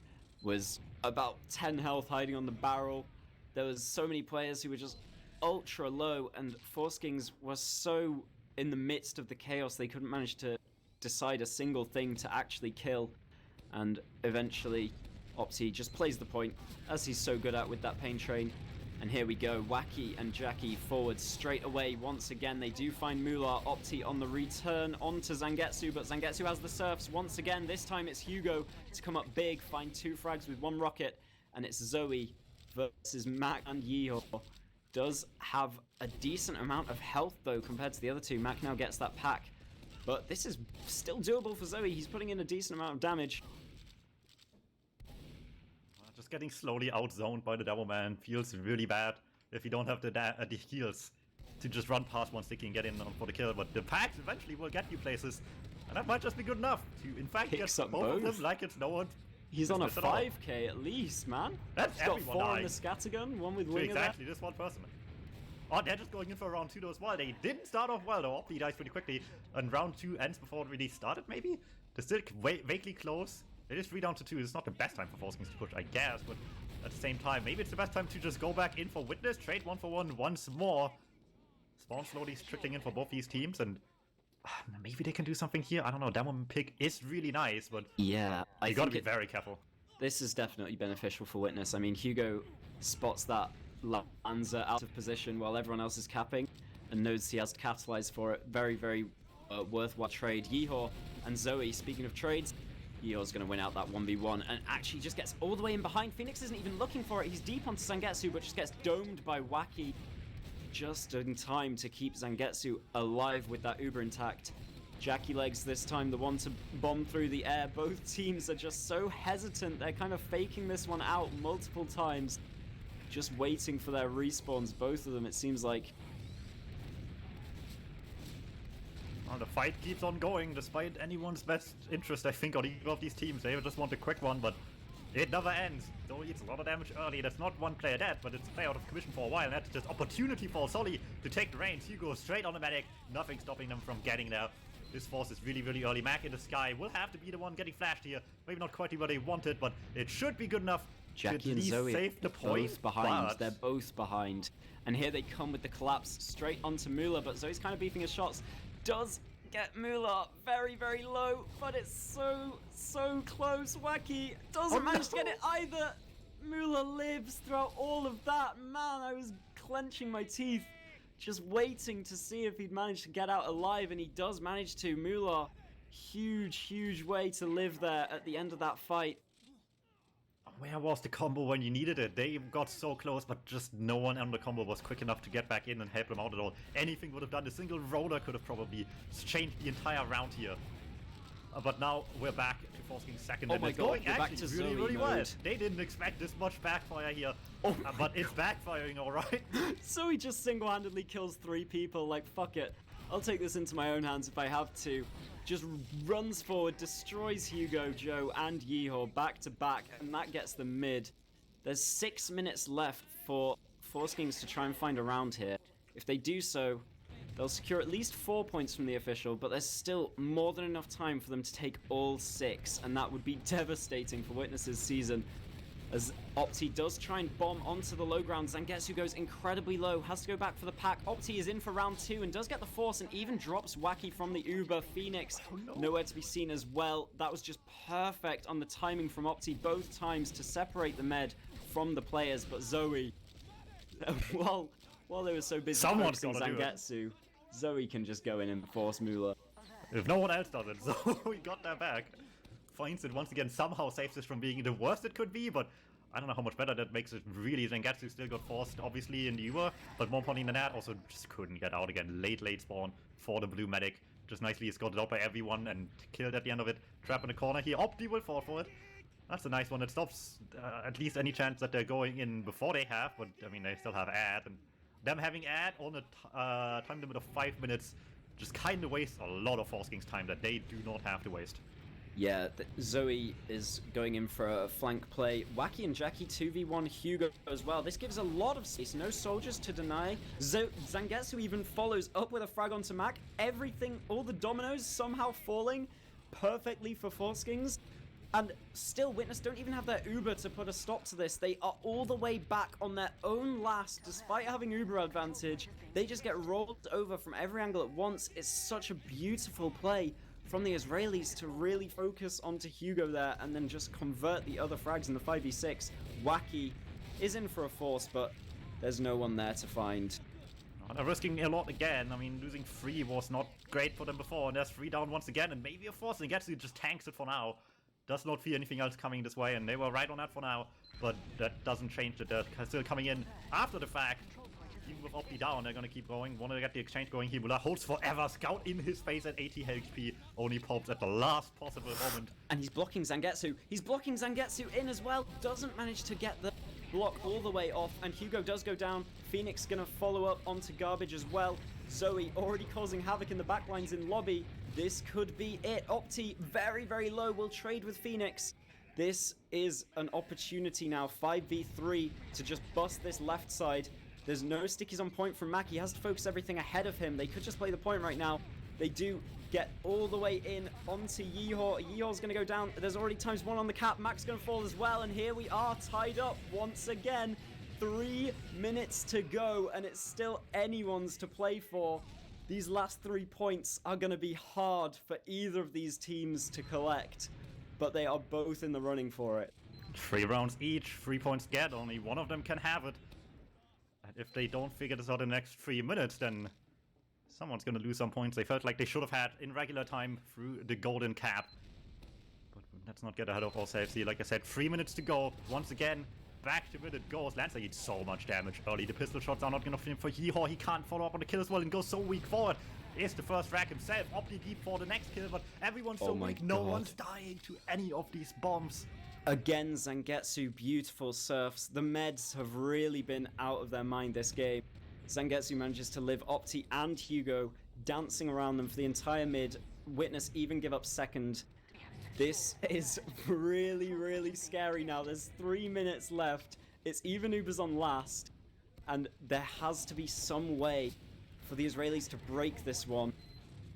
was about 10 health hiding on the barrel. There was so many players who were just ultra low, and Foreskings was so in the midst of the chaos they couldn't manage to decide a single thing to actually kill. And eventually, Opti just plays the point, as he's so good at with that pain train. And here we go, Wacky and Jackie forward straight away. Once again, they do find Mular. Opti on the return onto Zangetsu, but Zangetsu has the surfs once again. This time it's Hugo to come up big, find 2 frags with 1 rocket, and it's Zoe versus Mac and Yeehaw. Does have a decent amount of health though compared to the other two. Mac now gets that pack, but this is still doable for Zoe. He's putting in a decent amount of damage. Just getting slowly outzoned by the Devilman feels really bad if you don't have the heals to just run past one sticky and get in for the kill. But the packs eventually will get you places, and that might just be good enough to, in fact, Picks get up both of both. them like it's no one. He's on a 5k at least, man. That's He's got everyone 4 dying. in the scattergun, 1 with winger. Exactly, this one person. Oh, they're just going in for round 2 though as well. They didn't start off well though. Opti dies pretty quickly, and round 2 ends before it really started maybe? They're still vaguely close. It is 3 down to 2. It's not the best time for Foreskings to push, I guess, but at the same time, maybe it's the best time to just go back in for Witness, trade 1 for 1 once more. Spawn slowly trickling in for both these teams, and maybe they can do something here. I don't know, DuMmTm pick is really nice, but Yeah, you gotta be very careful. This is definitely beneficial for Witness. I mean, Hugo spots that Lanza out of position while everyone else is capping and knows he has to capitalize for it. Very, very worthwhile trade. Yeehaw and Zoe, speaking of trades, Yeehaw's going to win out that 1v1 and actually just gets all the way in behind. Phoenix isn't even looking for it. He's deep onto Zangetsu, but just gets domed by Wacky just in time to keep Zangetsu alive with that Uber intact. Jackie Legs this time, the one to bomb through the air. Both teams are just so hesitant. They're kind of faking this one out multiple times, just waiting for their respawns, both of them, it seems like. Well, the fight keeps on going despite anyone's best interest, I think, on either of these teams. They just want a quick one, but it never ends. So it's a lot of damage early. That's not one player dead, but it's a player out of commission for a while, and that's just opportunity for Solly to take the reins. Hugo straight on the medic, nothing stopping them from getting there. This force is really, really early. Mac in the sky will have to be the one getting flashed here. Maybe not quite what they wanted, but it should be good enough Jackie to at and least Zoe save the point. both behind. But They're both behind. And here they come with the collapse straight onto Muller, but Zoe's kind of beefing his shots. Does get Muller very, very low, but it's so close. Wacky doesn't manage to get it either. Muller lives throughout all of that. Man, I was clenching my teeth, just waiting to see if he'd manage to get out alive, and he does manage to. Muller, huge way to live there at the end of that fight. where was the combo when you needed it? They got so close, but just no one on the combo was quick enough to get back in and help them out at all. Anything would have done. A single roller could have probably changed the entire round here. But now we're back to Foreskings second, and my it's God, going we're back actually to really, Zoe really well. mode. They didn't expect this much backfire here, but it's backfiring all right. So he just single-handedly kills 3 people, like, fuck it. I'll take this into my own hands if I have to. Just runs forward, destroys Hugo, Joe, and Yeehaw back to back, and that gets the mid. There's 6 minutes left for Foreskings to try and find a round here. If they do so, they'll secure at least 4 points from the official, but there's still more than enough time for them to take all 6, and that would be devastating for Witness's season. As Opti does try and bomb onto the low ground, Zangetsu goes incredibly low, has to go back for the pack. Opti is in for round 2 and does get the force and even drops Wacky from the Uber. Phoenix nowhere to be seen as well. That was just perfect on the timing from Opti both times to separate the med from the players, but Zoe, while they were so busy Someone's focusing gotta do it. Zangetsu, Zoe can just go in and force Muller. If no one else does it, so we got that back. Finds it once again, somehow saves this from being the worst it could be, but I don't know how much better that makes it really. Zangetsu still got forced, obviously, in the Uber, but more importantly than that, also just couldn't get out again. Late spawn for the blue medic. just nicely escorted out by everyone and killed at the end of it. Trap in the corner here. Opti will fall for it. That's a nice one. It stops at least any chance that they're going in before they have, but I mean, they still have ad, and them having ad on a time limit of 5 minutes just kind of wastes a lot of Foreskings time that they do not have to waste. Yeah, Zoe is going in for a flank play. Wacky and Jackie 2v1 Hugo as well. This gives a lot of space. No soldiers to deny. Zangetsu even follows up with a frag onto Mac. Everything, all the dominoes somehow falling perfectly for Foreskings. And still, Witness don't even have their Uber to put a stop to this. They are all the way back on their own last, despite having Uber advantage. They just get rolled over from every angle at once. It's such a beautiful play from the Israelis to really focus onto Hugo there and then just convert the other frags in the 5v6. Wacky is in for a force, but there's no one there to find. They're risking a lot again. I mean, losing 3 was not great for them before, and there's 3 down once again, and maybe a force, and Getsu just tanks it for now. Does not feel anything else coming this way, and they were right on that for now, but that doesn't change that they're still coming in after the fact. Even with Opti down, they're gonna keep going. Want to get the exchange going here. Mula holds forever. Scout in his face at 80 HP. Only pops at the last possible moment. And he's blocking Zangetsu. He's blocking Zangetsu in as well. Doesn't manage to get the block all the way off. And Hugo does go down. Phoenix gonna follow up onto Garbage as well. Zoe already causing havoc in the backlines in lobby. This could be it. Opti very, very low. Will trade with Phoenix. This is an opportunity now. 5v3 to just bust this left side. There's no stickies on point from Mac. He has to focus everything ahead of him. They could just play the point right now. They do get all the way in onto Yeehaw. Yeehaw's going to go down. There's already ×1 on the cap. Mac's going to fall as well. And here we are tied up once again. 3 minutes to go. And it's still anyone's to play for. These last 3 points are going to be hard for either of these teams to collect. But they are both in the running for it. 3 rounds each. 3 points get. Only one of them can have it. If they don't figure this out in the next 3 minutes, then someone's gonna lose some points they felt like they should have had in regular time through the golden cap. But let's not get ahead of ourselves here. Like I said, 3 minutes to go. Once again, back to it goes. Lancer eats so much damage early. The pistol shots are not gonna fit for Yeehaw. He can't follow up on the kill as well and goes so weak forward. Is the first frag himself. Opti deep for the next kill, but everyone's so weak. No one's dying to any of these bombs. Again, Zangetsu, beautiful surfs. The meds have really been out of their mind this game. Zangetsu manages to live Opti and Hugo dancing around them for the entire mid. Witness even give up second. This is really, really scary now. There's 3 minutes left. It's even Ubers on last. And there has to be some way for the Israelis to break this one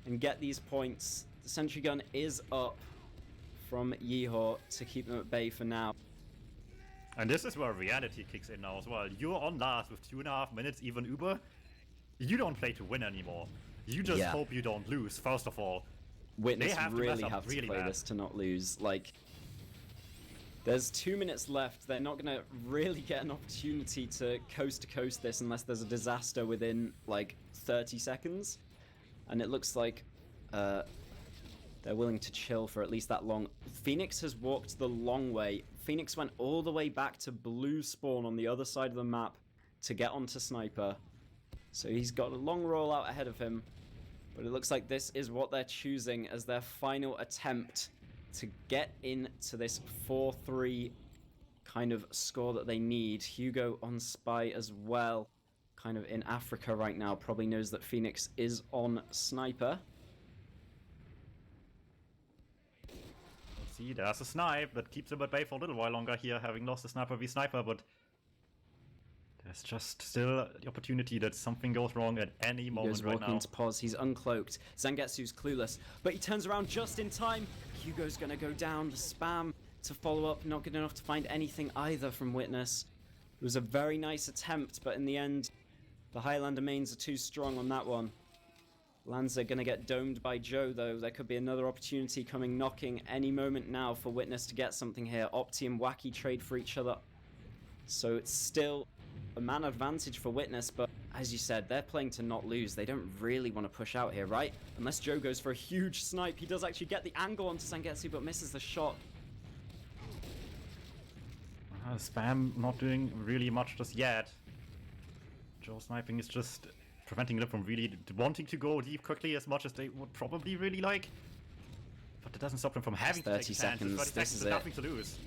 and get these points. The sentry gun is up from Yeehaw to keep them at bay for now. And this is where reality kicks in now as well. You're on last with 2.5 minutes, even Uber. You don't play to win anymore. You just hope you don't lose, first of all. Witness really have to play this to not lose. Like, there's 2 minutes left. They're not going to really get an opportunity to coast this unless there's a disaster within, like, 30 seconds. And it looks like they're willing to chill for at least that long. Phoenix has walked the long way. Phoenix went all the way back to blue spawn on the other side of the map to get onto Sniper. So he's got a long rollout ahead of him. But it looks like this is what they're choosing as their final attempt to get into this 4-3 kind of score that they need. Hugo on Spy as well, kind of in Africa right now, probably knows that Phoenix is on Sniper. See, there's a snipe that keeps him at bay for a little while longer here, having lost the Sniper v Sniper, but there's just still the opportunity that something goes wrong at any moment right now. He's walking into pause. He's uncloaked. Zangetsu's clueless, but he turns around just in time. Hugo's gonna go down. The spam to follow up, not good enough to find anything either from Witness. It was a very nice attempt, but in the end, the Highlander mains are too strong on that one. Lanza gonna get domed by Joe, though. There could be another opportunity coming knocking any moment now for Witness to get something here. Opti and Wacky trade for each other. So it's still a man advantage for Witness, but as you said, they're playing to not lose. They don't really want to push out here, right? Unless Joe goes for a huge snipe. He does actually get the angle onto Zangetsu, but misses the shot. Spam not doing really much just yet. Joe sniping is just preventing them from really wanting to go deep quickly as much as they would probably really like. But that doesn't stop them from having to take 30 chances. seconds. 30 This seconds is is it. nothing to lose.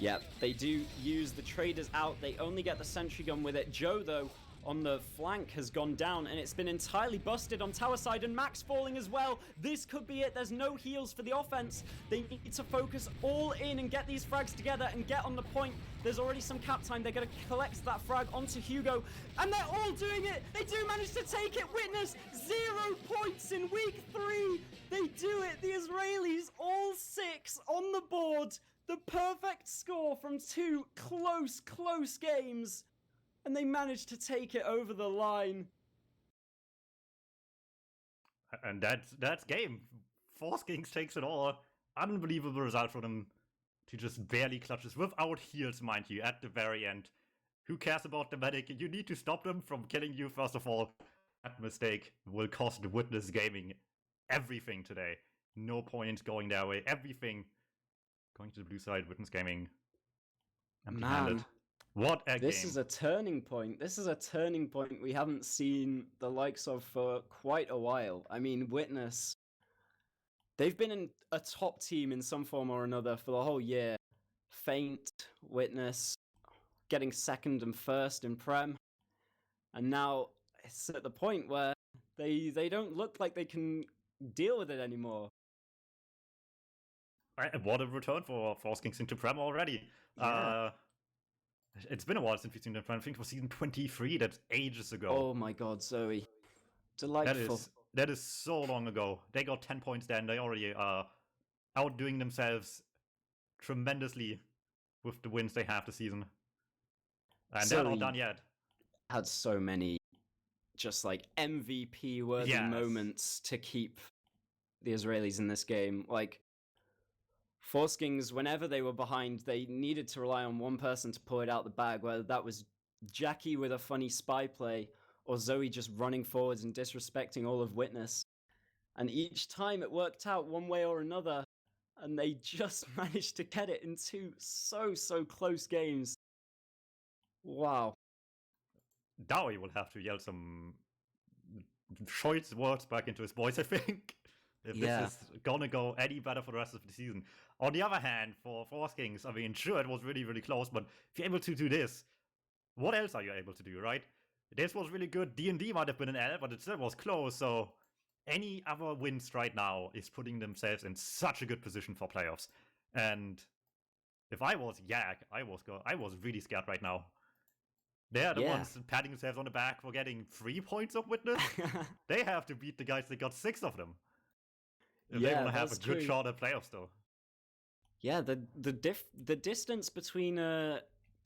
Yeah, they do use the traders out. They only get the sentry gun with it. Joe, though, on the flank has gone down, and it's been entirely busted on tower side, and Max falling as well. This could be it. There's no heals for the offense. They need to focus all in and get these frags together and get on the point. There's already some cap time. They're going to collect that frag onto Hugo, and they're all doing it. They do manage to take it. Witness 0 points in week 3. They do it. The Israelis, all 6 on the board. The perfect score from 2 close games. And they managed to take it over the line. And that's game. Foreskings takes it all. Unbelievable result for them to just barely clutch this without heals, mind you, at the very end. Who cares about the medic? You need to stop them from killing you, first of all. That mistake will cost Witness Gaming everything today. No point going their way. Everything going to the blue side. Witness Gaming empty-handed. Man. What a game. This is a turning point. This is a turning point we haven't seen the likes of for quite a while. I mean, Witness, they've been a top team in some form or another for the whole year. Faint, Witness, getting second and first in Prem. And now it's at the point where they don't look like they can deal with it anymore. What a return for Foreskings into Prem already. Yeah. It's been a while since we've seen them. I think it was season 23. That's ages ago. Oh my god, Zoe. Delightful. That is so long ago. They got 10 points then. They already are outdoing themselves tremendously with the wins they have this season. And they're not done yet. Had so many just like MVP-worthy moments to keep the Israelis in this game. Like, Foreskings, whenever they were behind, they needed to rely on one person to pull it out the bag, whether that was Jackie with a funny spy play or Zoe just running forwards and disrespecting all of Witness. And each time it worked out one way or another, and they just managed to get it in 2 so close games. Wow. Dowie will have to yell some choice words back into his voice, I think. If this is gonna go any better for the rest of the season. On the other hand, for Foreskings, I mean, sure, it was really close, but if you're able to do this, what else are you able to do, right? This was really good. D&D might have been an L, but it still was close, so any other wins right now is putting themselves in such a good position for playoffs. And if I was Yak, I was really scared right now. They're the ones patting themselves on the back for getting 3 points of Witness. They have to beat the guys that got 6 of them. If they want to have a good shot at playoffs, though. Yeah, the distance between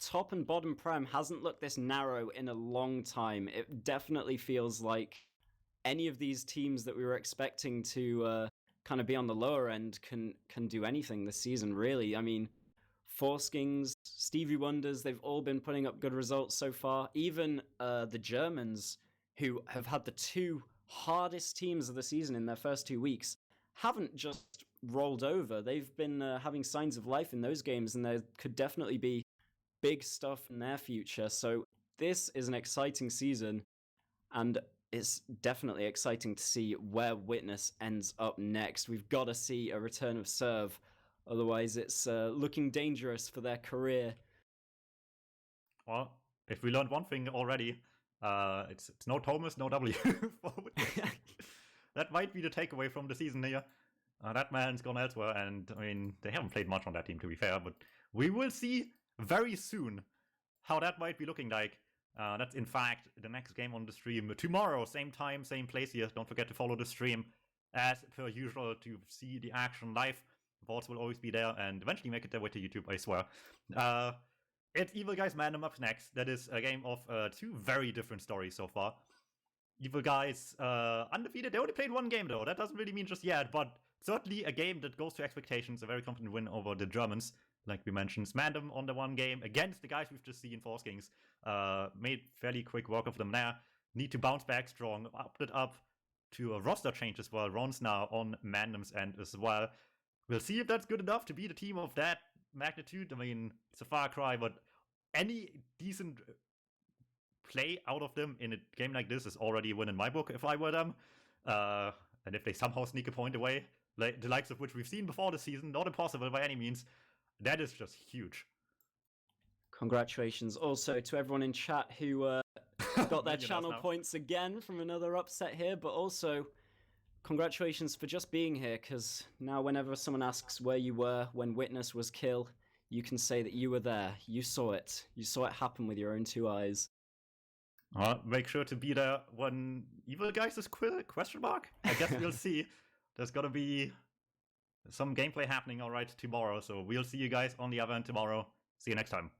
top and bottom Prem hasn't looked this narrow in a long time. It definitely feels like any of these teams that we were expecting to kind of be on the lower end can do anything this season, really. I mean, Foreskings, Stevie Wonders, they've all been putting up good results so far. Even the Germans, who have had the 2 hardest teams of the season in their first 2 weeks, haven't just rolled over. They've been having signs of life in those games, and there could definitely be big stuff in their future. So this is an exciting season, and it's definitely exciting to see where Witness ends up next. We've got to see a return of Serve, otherwise it's looking dangerous for their career. Well, if we learned one thing already, it's no Thomas, no W. For Witness. That might be the takeaway from the season here. That man's gone elsewhere, and I mean, they haven't played much on that team, to be fair, but we will see very soon how that might be looking like. That's, in fact, the next game on the stream tomorrow, same time, same place here. Don't forget to follow the stream, as per usual, to see the action live. Vaults will always be there, and eventually make it their way to YouTube, I swear. It's Evil Guys Mandem up next. That is a game of 2 very different stories so far. Evil Guys, undefeated. They only played 1 game, though. That doesn't really mean just yet, but certainly a game that goes to expectations. A very confident win over the Germans, like we mentioned. Mandem on the 1 game against the guys we've just seen in Foreskings. Made fairly quick work of them there. Need to bounce back strong. Upped it up to a roster change as well. Ron's now on Mandem's end as well. We'll see if that's good enough to beat a team of that magnitude. I mean, it's a far cry, but any decent play out of them in a game like this is already a win in my book if I were them. And if they somehow sneak a point away, like the likes of which we've seen before the season, not impossible by any means, that is just huge. Congratulations also to everyone in chat who got their channel points again from another upset here, but also congratulations for just being here, because now whenever someone asks where you were when Witness was kill, you can say that you were there. You saw it. You saw it happen with your own 2 eyes. Make sure to be there when Evil Guys is question mark? I guess we'll see. There's gonna be some gameplay happening alright tomorrow, so we'll see you guys on the other end tomorrow. See you next time.